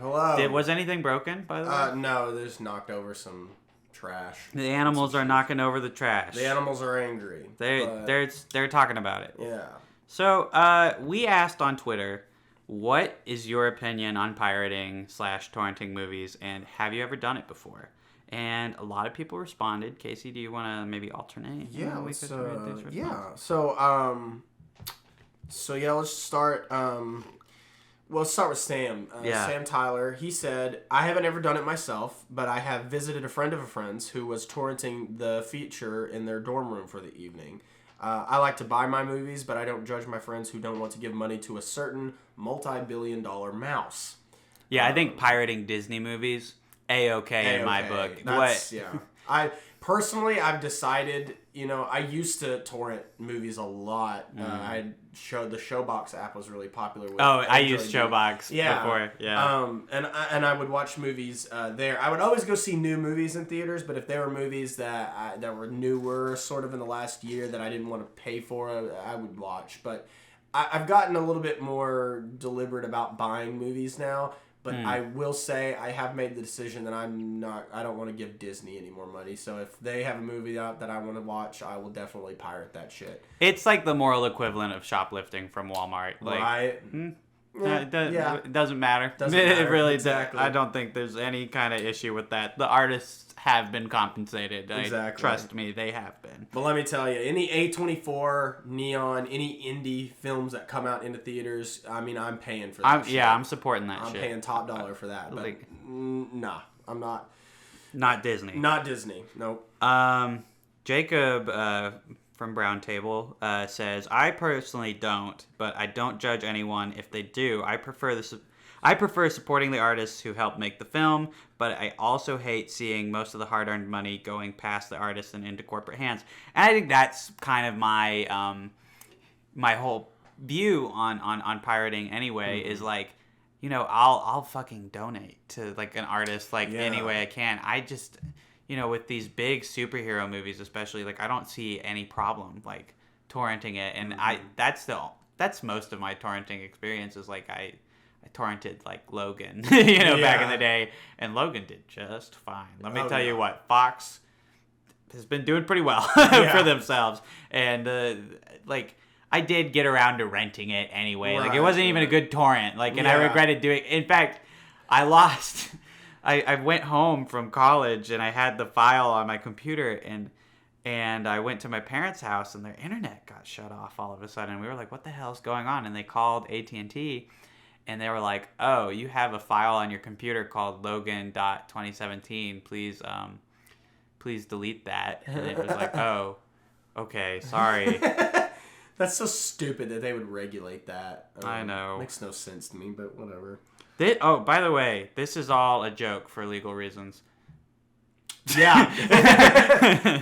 Was anything broken, by the way? No, they just knocked over some trash. The animals are knocking over the trash. The animals are angry. They're talking about it. Yeah. So we asked on Twitter, what is your opinion on pirating / torrenting movies, and have you ever done it before? And a lot of people responded. Casey, do you want to maybe alternate? Yeah, let's start. Let's start with Sam. Sam Tyler. He said, I haven't ever done it myself, but I have visited a friend of a friend's who was torrenting the feature in their dorm room for the evening. I like to buy my movies, but I don't judge my friends who don't want to give money to a certain multi-billion-dollar mouse. Yeah, I think pirating Disney movies, A-okay in my book. I've decided, I used to torrent movies a lot. The Showbox app was really popular. I used Showbox before. Yeah. And I would watch movies there. I would always go see new movies in theaters, but if there were movies that were newer, sort of in the last year that I didn't want to pay for, I would watch. But I've gotten a little bit more deliberate about buying movies now. But I will say I have made the decision that I don't want to give Disney any more money. So if they have a movie out that I want to watch, I will definitely pirate that shit. It's like the moral equivalent of shoplifting from Walmart. Like, right. It doesn't matter. Doesn't matter. It really exactly. I don't think there's any kind of issue with that. The artists have been compensated. Exactly. Trust me, they have been. But let me tell you, any A24, Neon, any indie films that come out into theaters, I mean, I'm paying for that shit. Yeah, I'm supporting that I'm shit. paying top dollar for that. But nah, I'm not. Not Disney. Not Disney. Nope. Jacob from Brown Table says, I personally don't, but I don't judge anyone if they do. I prefer supporting the artists who help make the film, but I also hate seeing most of the hard-earned money going past the artists and into corporate hands. And I think that's kind of my my whole view on pirating anyway, is like, you know, I'll fucking donate to like an artist any way I can. I just, you know, with these big superhero movies especially, like I don't see any problem like torrenting it, and that's most of my torrenting experience is like I torrented like Logan, you know, back in the day, and Logan did just fine. Let me tell you what, Fox has been doing pretty well for themselves, and like I did get around to renting it anyway. Right, like it wasn't even a good torrent. Like, and I regretted doing. In fact, I lost. I went home from college and I had the file on my computer, and I went to my parents' house and their internet got shut off all of a sudden. We were like, "What the hell's going on?" And they called AT&T, and they were like, "Oh, you have a file on your computer called Logan.2017. Please delete that." And it was like, "Oh, okay, sorry." That's so stupid that they would regulate that. I know. Makes no sense to me, but whatever. By the way, this is all a joke for legal reasons. Yeah.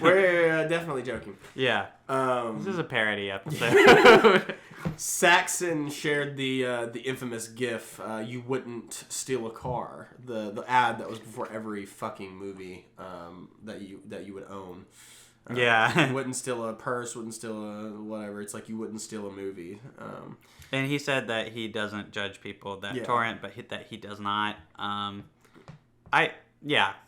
We're definitely joking. Yeah. This is a parody episode. Saxon shared the infamous GIF, "You wouldn't steal a car." The ad that was before every fucking movie that you would own. Yeah. You wouldn't steal a purse, wouldn't steal a whatever. It's like you wouldn't steal a movie. And he said that he doesn't judge people that torrent, but that he does not.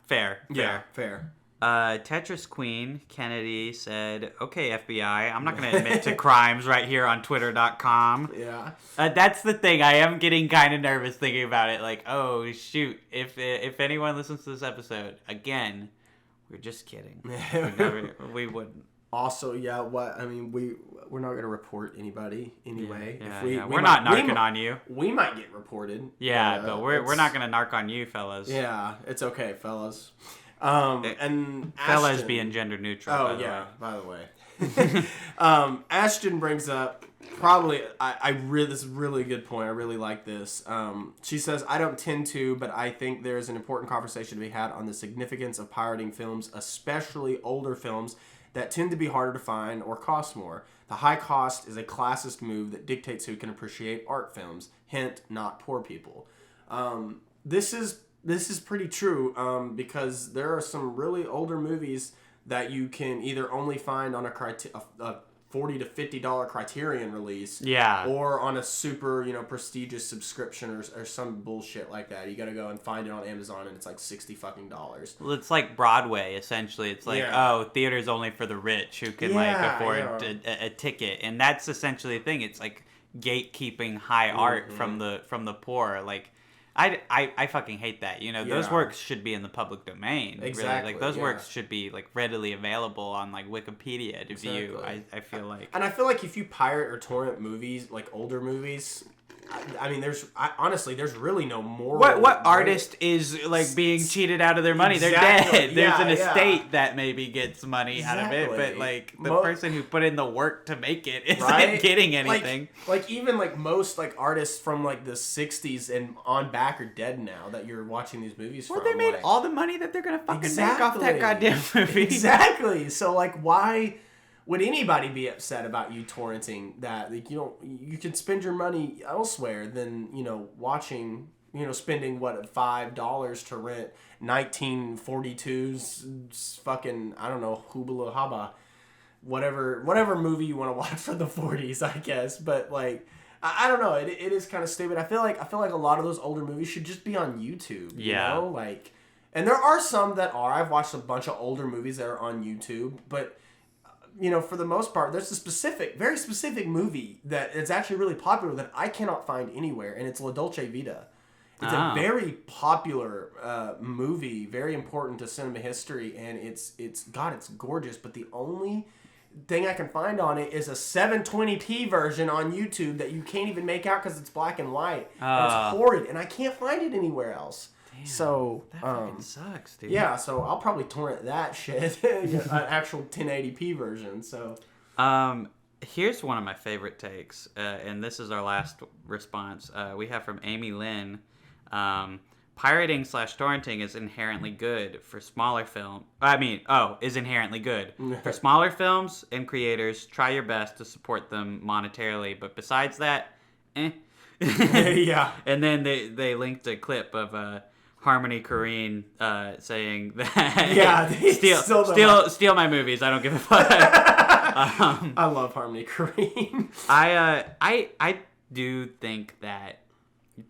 Fair. Yeah, fair. Tetris Queen Kennedy said, "Okay, FBI, I'm not going to admit to crimes right here on Twitter.com." Yeah. That's the thing. I am getting kind of nervous thinking about it. Like, oh, shoot. If anyone listens to this episode, again, we're just kidding. We wouldn't. Also, we're not going to report anybody anyway. We're not narking on you. We might get reported. Yeah, but we're not going to narc on you, fellas. Yeah, it's okay, fellas. And fellas Ashton, being gender neutral. By the way. Ashton brings up probably this is a really good point. I really like this. She says, "I don't tend to, but I think there's an important conversation to be had on the significance of pirating films, especially older films that tend to be harder to find or cost more. The high cost is a classist move that dictates who can appreciate art films. Hint, not poor people." This is pretty true, because there are some really older movies that you can either only find on a $40 to $50 Criterion release, or on a super prestigious subscription or some bullshit like that. You got to go and find it on Amazon, and it's like $60 fucking. Well, it's like Broadway essentially. It's like theater's only for the rich who can afford a ticket, and that's essentially the thing. It's like gatekeeping high art from the poor. Like, I fucking hate that. Those works should be in the public domain. Exactly. Really. Like, those works should be like readily available on like Wikipedia to view. I feel like. And I feel like if you pirate or torrent movies, like older movies, I mean, honestly, there's really no moral. What artist is like being cheated out of their money? Exactly. They're dead. There's an estate that maybe gets money out of it, but like the person who put in the work to make it isn't getting anything. Like even like most like artists from like the '60s and on back are dead now that you're watching these movies from. Well, they made all the money that they're gonna fucking make off that goddamn movie. Exactly. So like, why would anybody be upset about you torrenting that? Like, you can spend your money elsewhere than watching. Spending $5 to rent 1942's fucking, I don't know, Hubala Haba, whatever movie you want to watch from the 40s, I guess. But like, I don't know. It is kind of stupid. I feel like a lot of those older movies should just be on YouTube. You know? Like, and there are some that are. I've watched a bunch of older movies that are on YouTube, but for the most part, there's a very specific movie that is actually really popular that I cannot find anywhere, and it's La Dolce Vita. It's a very popular movie, very important to cinema history, and it's gorgeous. But the only thing I can find on it is a 720p version on YouTube that you can't even make out because it's black and white. And it's horrid, and I can't find it anywhere else. Damn, so that fucking sucks, dude. Yeah, so I'll probably torrent that shit, an actual 1080p version. So. Here's one of my favorite takes, and this is our last response. We have from Amy Lynn. Pirating/torrenting is inherently good for smaller is inherently good. For smaller films and creators, try your best to support them monetarily, but besides that, Yeah. And then they linked a clip of Harmony Korine saying that steal my movies, I don't give a fuck. I love Harmony Korine. I do think that,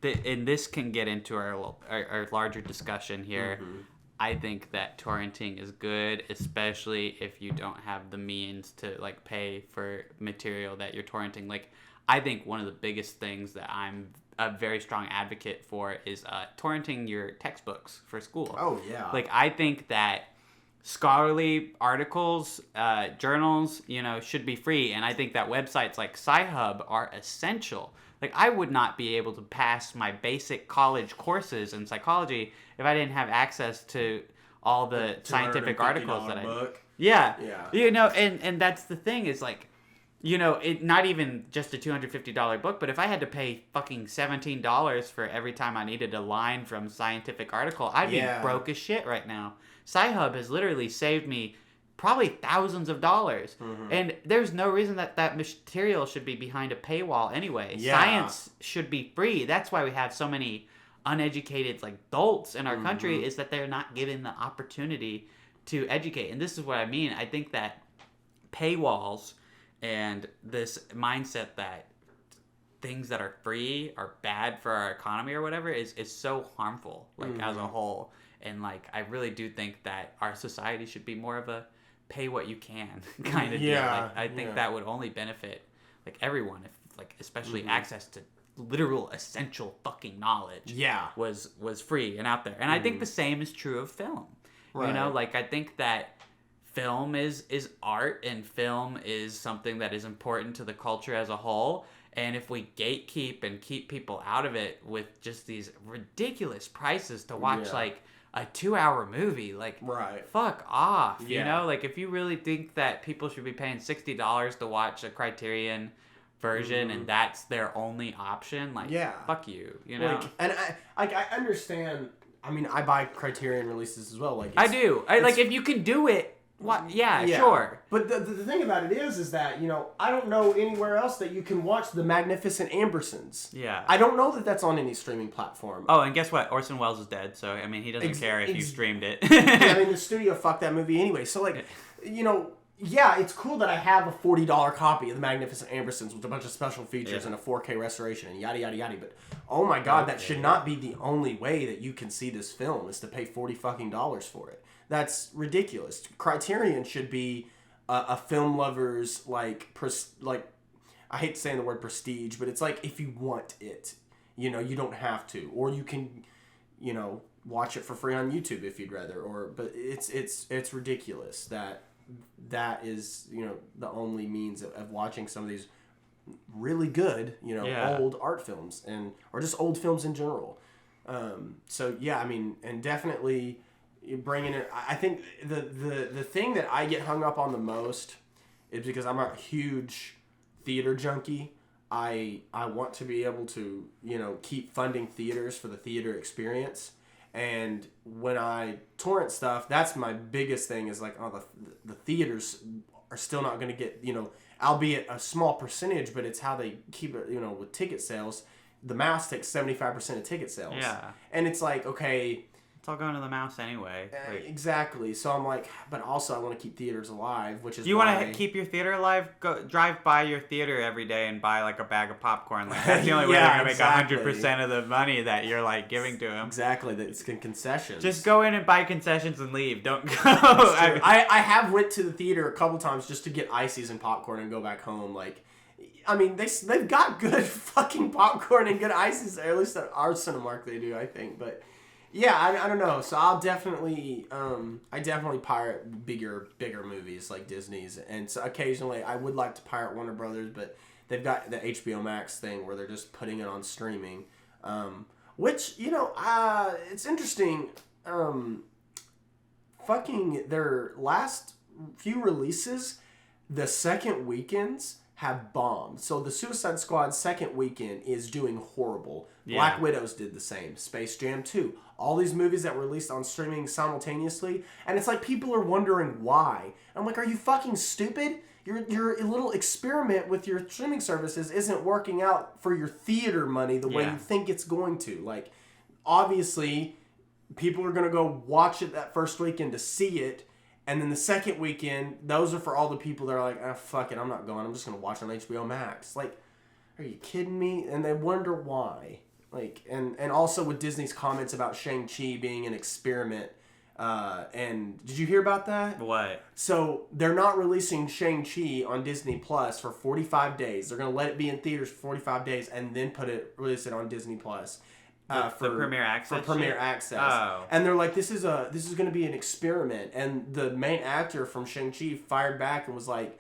and this can get into our larger discussion here. Mm-hmm. I think that torrenting is good, especially if you don't have the means to like pay for material that you're torrenting. Like, I think one of the biggest things that I'm a very strong advocate for is torrenting your textbooks for school. Oh yeah. Like, I think that scholarly articles, journals, should be free, and I think that websites like Sci-Hub are essential. Like, I would not be able to pass my basic college courses in psychology if I didn't have access to all the scientific articles that book. Yeah. And that's the thing is, like, it not even just a $250 book, but if I had to pay fucking $17 for every time I needed a line from scientific article, I'd be broke as shit right now. Sci-Hub has literally saved me probably thousands of dollars. Mm-hmm. And there's no reason that material should be behind a paywall anyway. Yeah. Science should be free. That's why we have so many uneducated dolts in our country, is that they're not given the opportunity to educate. And this is what I mean. I think that paywalls and this mindset that things that are free are bad for our economy or whatever is so harmful, as a whole. And I really do think that our society should be more of a pay what you can kind of deal. I think that would only benefit everyone if especially access to literal essential fucking knowledge was free and out there. And I think the same is true of film. Right. I think that film is art, and film is something that is important to the culture as a whole. And if we gatekeep and keep people out of it with just these ridiculous prices to watch a 2-hour movie, fuck off, if you really think that people should be paying $60 to watch a Criterion version and that's their only option, fuck you, and I understand. I mean, I buy Criterion releases as well. I do. If you can do it. What? Yeah, sure. But the thing about it is that, I don't know anywhere else that you can watch The Magnificent Ambersons. Yeah. I don't know that that's on any streaming platform. Oh, and guess what? Orson Welles is dead, so, I mean, he doesn't care if you streamed it. I mean, the studio fucked that movie anyway. So, it's cool that I have a $40 copy of The Magnificent Ambersons with a bunch of special features and a 4K restoration and yada, yada, yada. But, oh my God, that should not be the only way that you can see this film, is to pay $40 fucking for it. That's ridiculous. Criterion should be a film lover's I hate saying the word prestige, but it's if you want it, you don't have to, or you can, watch it for free on YouTube if you'd rather. But it's ridiculous that is the only means of watching some of these really good old art films or just old films in general. And definitely. Bringing it, I think the thing that I get hung up on the most is because I'm a huge theater junkie. I want to be able to keep funding theaters for the theater experience, and when I torrent stuff, that's my biggest thing. Is the theaters are still not going to get albeit a small percentage, but it's how they keep it with ticket sales. The Mouse takes 75% of ticket sales, and it's okay. It's all going to the Mouse anyway. Exactly. So I'm but also I want to keep theaters alive, which is you want to keep your theater alive? Go drive by your theater every day and buy a bag of popcorn. That's the only way they're going to make 100% of the money that you're giving to them. Exactly. It's concessions. Just go in and buy concessions and leave. Don't go. I have went to the theater a couple times just to get ices and popcorn and go back home. I mean, they've got good fucking popcorn and good ices there. At least at our Cinemark they do, I think. But yeah, I don't know. So I'll definitely pirate bigger movies like Disney's, and so occasionally I would like to pirate Warner Brothers, but they've got the HBO Max thing where they're just putting it on streaming, which it's interesting. Fucking their last few releases, the second weekends have bombed. So the Suicide Squad second weekend is doing horrible. Yeah. Black Widows did the same. Space Jam 2. All these movies that were released on streaming simultaneously. And it's like people are wondering why. I'm like, are you fucking stupid? Your little experiment with your streaming services isn't working out for your theater money the way you think it's going to. Like, obviously, people are going to go watch it that first weekend to see it. And then the second weekend, those are for all the people that are like, fuck it, I'm not going. I'm just going to watch it on HBO Max. Like, are you kidding me? And they wonder why. Like, and also with Disney's comments about Shang-Chi being an experiment. And did you hear about that? What? So they're not releasing Shang-Chi on Disney Plus for 45 days. They're going to let it be in theaters for 45 days and then release it on Disney Plus. For Premier Access? For Premier Access. Oh. And they're like, this is going to be an experiment. And the main actor from Shang-Chi fired back and was like,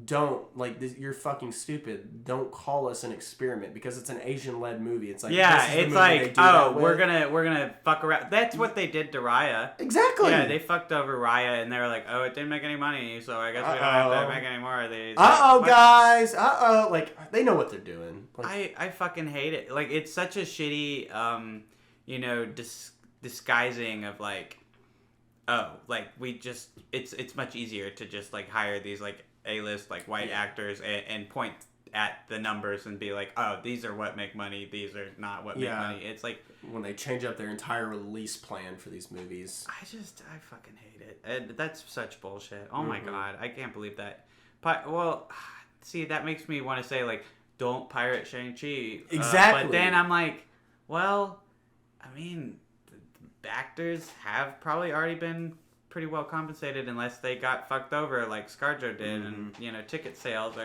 you're fucking stupid. Don't call us an experiment because it's an Asian-led movie. It's like, it's like, we're gonna fuck around. That's what they did to Raya. Exactly. Yeah, they fucked over Raya and they were like, it didn't make any money, so I guess we don't have to make any more of these. Guys. Like, they know what they're doing. Like, I fucking hate it. Like, it's such a shitty, disguising of like, it's much easier to just like hire these like A-list like white actors and point at the numbers and be like, these are what make money, these are not what make money. It's like when they change up their entire release plan for these movies. I fucking hate it. And that's such bullshit. Oh my god, I can't believe that. Well, see, that makes me want to say like, don't pirate Shang-Chi. Exactly. But then I'm like, well, I mean, the actors have probably already been pretty well compensated unless they got fucked over like ScarJo did and ticket sales.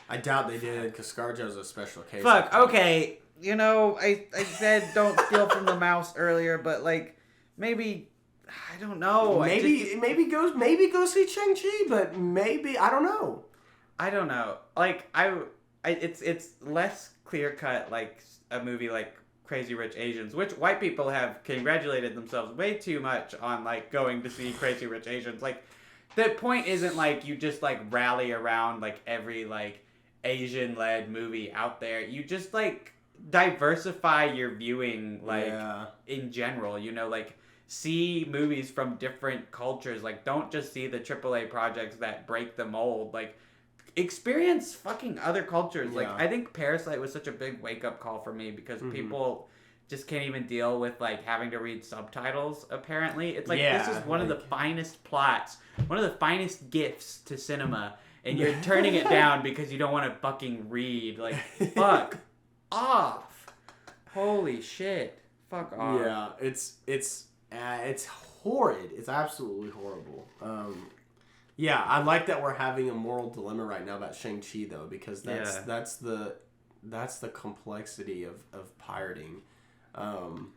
I doubt they did because ScarJo's a special case. Fuck. Okay. I said don't steal from the mouse earlier, but like maybe I don't know. Maybe go see Shang-Chi, but maybe I don't know. I don't know. Like it's less clear cut like a movie like Crazy Rich Asians, which white people have congratulated themselves way too much on like going to see Crazy Rich Asians. Like the point isn't like you just like rally around like every like Asian led movie out there. You just like diversify your viewing like in general, like see movies from different cultures. Like don't just see the AAA projects that break the mold. Like experience fucking other cultures. Like I think Parasite was such a big wake up call for me because people just can't even deal with like having to read subtitles. Apparently, it's like this is one of the finest plots, one of the finest gifts to cinema, and you're turning it down because you don't want to fucking read. Like fuck off! Holy shit! Fuck off! Yeah, it's horrid. It's absolutely horrible. Yeah, I like that we're having a moral dilemma right now about Shang-Chi though, because that's the complexity of pirating. Well,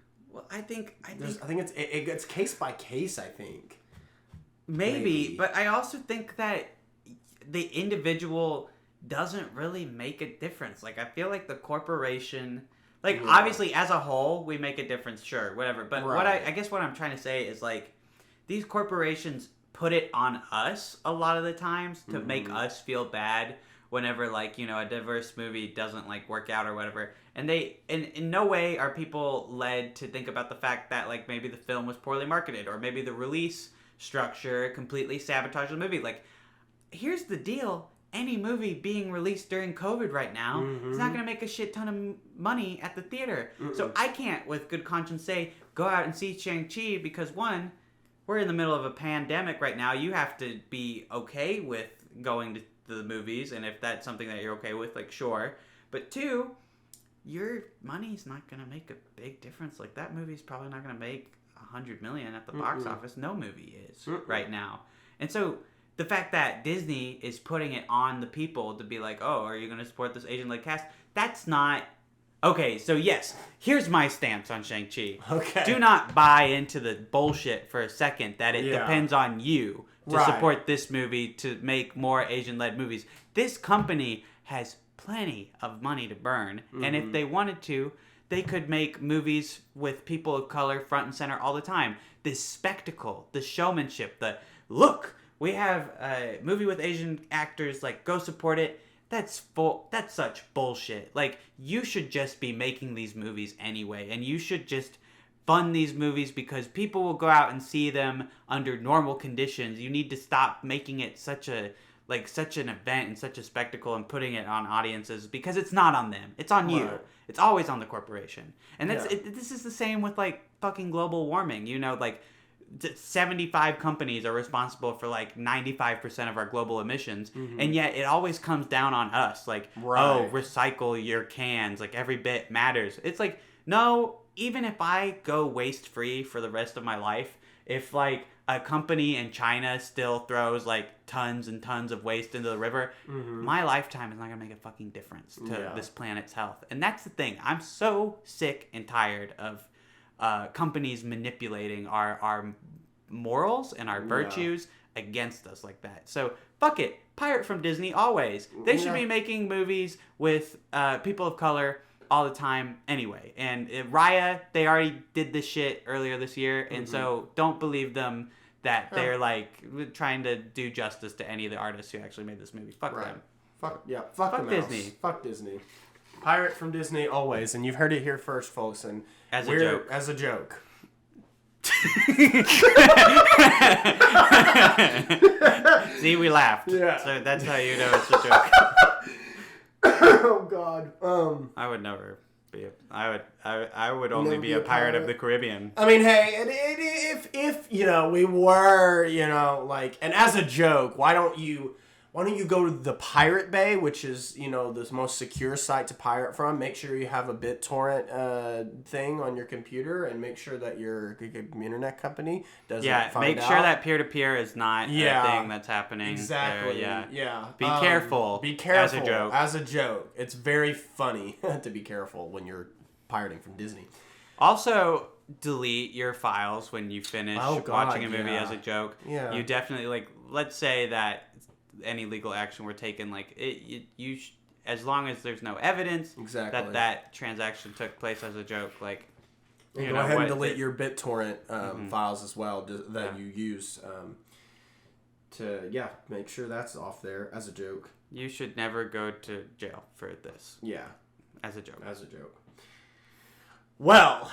I think it's case by case. I think maybe, but I also think that the individual doesn't really make a difference. Like I feel like the corporation, like obviously as a whole, we make a difference. Sure, whatever. But what I guess what I'm trying to say is like these corporations put it on us a lot of the times to make us feel bad whenever like a diverse movie doesn't like work out or whatever, and they in no way are people led to think about the fact that like maybe the film was poorly marketed or maybe the release structure completely sabotaged the movie. Like here's the deal, any movie being released during COVID right now is not going to make a shit ton of money at the theater. So I can't with good conscience say go out and see Shang-Chi because one, we're in the middle of a pandemic right now. You have to be okay with going to the movies, and if that's something that you're okay with, like, sure. But two, your money's not going to make a big difference. Like, that movie's probably not going to make $100 million at the box office. No movie is right now. And so the fact that Disney is putting it on the people to be like, oh, are you going to support this Asian-led cast? That's not... Okay, so yes, here's my stance on Shang-Chi. Okay. Do not buy into the bullshit for a second that it depends on you to support this movie to make more Asian-led movies. This company has plenty of money to burn, and if they wanted to, they could make movies with people of color front and center all the time. This spectacle, the showmanship, the look, we have a movie with Asian actors, like, go support it. That's such bullshit. Like, you should just be making these movies anyway, and you should just fund these movies because people will go out and see them under normal conditions. You need to stop making it such an event and such a spectacle and putting it on audiences because it's not on them. It's on you. It's always on the corporation. And this is the same with, like, fucking global warming. You know, like, 75 companies are responsible for like 95% of our global emissions, and yet it always comes down on us. Like, oh, recycle your cans. Like, every bit matters. It's like, no, even if I go waste free for the rest of my life, if like a company in China still throws like tons and tons of waste into the river, my lifetime is not gonna make a fucking difference to this planet's health. And that's the thing. I'm so sick and tired of companies manipulating our morals and our virtues against us like that. So, fuck it. Pirate from Disney, always. They should be making movies with people of color all the time anyway. And Raya, they already did this shit earlier this year, and so don't believe them that they're, like, trying to do justice to any of the artists who actually made this movie. Fuck them. Fuck Disney. Fuck Disney. Pirate from Disney, always. And you've heard it here first, folks. And As a joke. See, we laughed. Yeah. So that's how you know it's a joke. Oh God. I would never be. I would only be a pirate of the Caribbean. I mean, hey, if you know we were, you know, like, and as a joke, why don't you go to the Pirate Bay, which is, you know, the most secure site to pirate from? Make sure you have a BitTorrent thing on your computer, and make sure that your internet company doesn't find out. Make sure that peer-to-peer is not a thing that's happening. Exactly. There, yeah. Be careful. Be careful. As a joke. It's very funny to be careful when you're pirating from Disney. Also, delete your files when you finish watching a movie as a joke. Yeah. You definitely, like, let's say that any legal action were taken, like, as long as there's no evidence that transaction took place as a joke, like, go ahead and delete your BitTorrent files as well that you use to make sure that's off there as a joke. You should never go to jail for this. Yeah. As a joke. Well,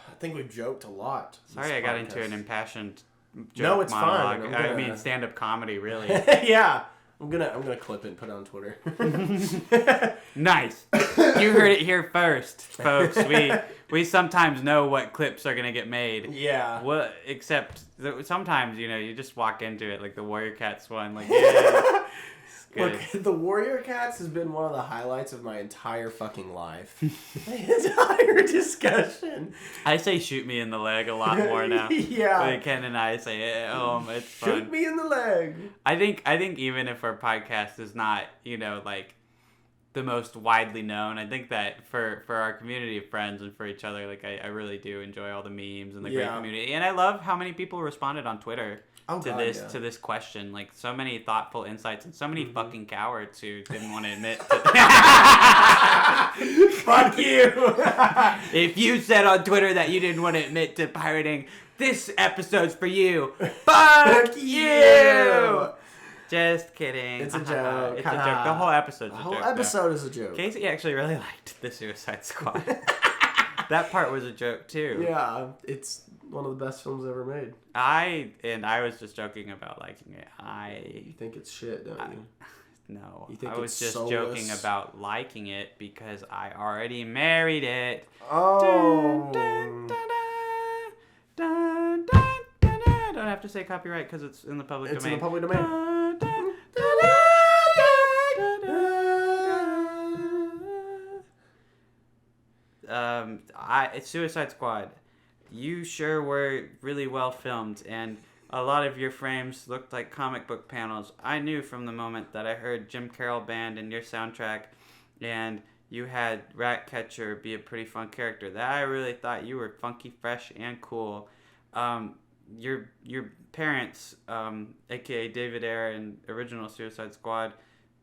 I think we've joked a lot. Sorry, I got into an impassioned joke. No, it's monologue. fine. I mean, stand-up comedy, really. Yeah. I'm gonna clip it and put it on Twitter. Nice. You heard it here first, folks. We sometimes know what clips are gonna get made. Yeah. Well, except sometimes, you know, you just walk into it, like the Warrior Cats one. Like, look, the Warrior Cats has been one of the highlights of my entire fucking life. My entire discussion. I say shoot me in the leg a lot more now. Yeah. Like Ken and I say it's fun. Shoot me in the leg. I think even if our podcast is not, you know, like the most widely known, I think that for our community of friends and for each other, like I really do enjoy all the memes and the great community. And I love how many people responded on Twitter to this question. Like, so many thoughtful insights and so many fucking cowards who didn't want to admit Fuck you. If you said on Twitter that you didn't want to admit to pirating, this episode's for you. Fuck you. Just kidding. It's a joke. It's a joke. The whole episode's a joke. The whole episode is a joke. Casey actually really liked the Suicide Squad. That part was a joke too. Yeah, it's one of the best films ever made. I was just joking about liking it. You think it's shit, don't you? No, I was just joking about liking it because I already married it. Oh. Dun, dun, dun, dun, dun, dun, dun. Don't have to say copyright because it's in the public domain. It's in the public domain. Dun, dun, dun, dun, Suicide Squad. You sure were really well filmed, and A lot of your frames looked like comic book panels. I knew from the moment that I heard Jim Carroll Band in your soundtrack, and you had Ratcatcher be a pretty fun character, that I really thought you were funky, fresh, and cool. Your parents, aka David Ayer and original Suicide Squad,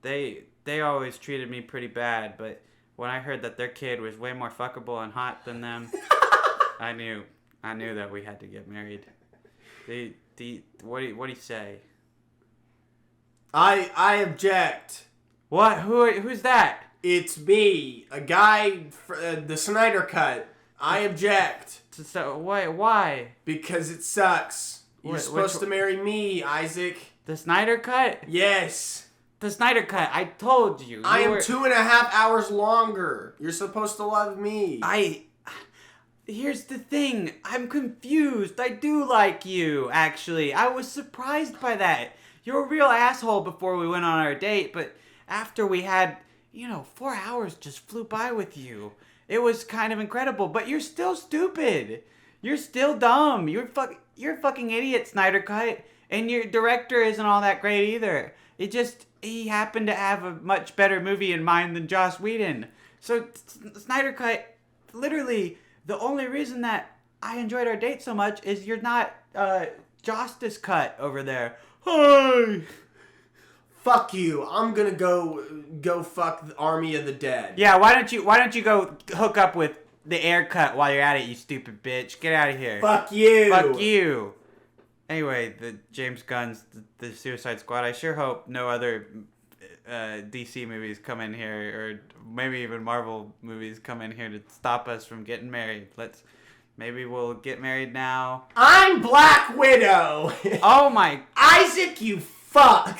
they always treated me pretty bad, but when I heard that their kid was way more fuckable and hot than them, I knew that we had to get married. What do you say? I object. What? Who's that? It's me, a guy, the Snyder Cut. I object. So why? Because it sucks. You're supposed to marry me, Isaac. The Snyder Cut? Yes. The Snyder Cut. I told you. I am 2.5 hours longer. You're supposed to love me. Here's the thing. I'm confused. I do like you, actually. I was surprised by that. You're a real asshole before we went on our date, but after we had, 4 hours just flew by with you. It was kind of incredible, but you're still stupid. You're still dumb. You're a fucking idiot, Snyder Cut, and your director isn't all that great either. He happened to have a much better movie in mind than Joss Whedon. So, Snyder Cut, literally, the only reason that I enjoyed our date so much is you're not, Justice Cut over there. Hey! Fuck you. I'm gonna go fuck the Army of the Dead. Yeah, why don't you go hook up with the Air Cut while you're at it, you stupid bitch. Get out of here. Fuck you. Fuck you. Anyway, the James Gunn's the Suicide Squad. I sure hope no other DC movies come in here, or maybe even Marvel movies come in here to stop us from getting married. Maybe we'll get married now. I'm Black Widow. Oh my... Isaac, you fuck.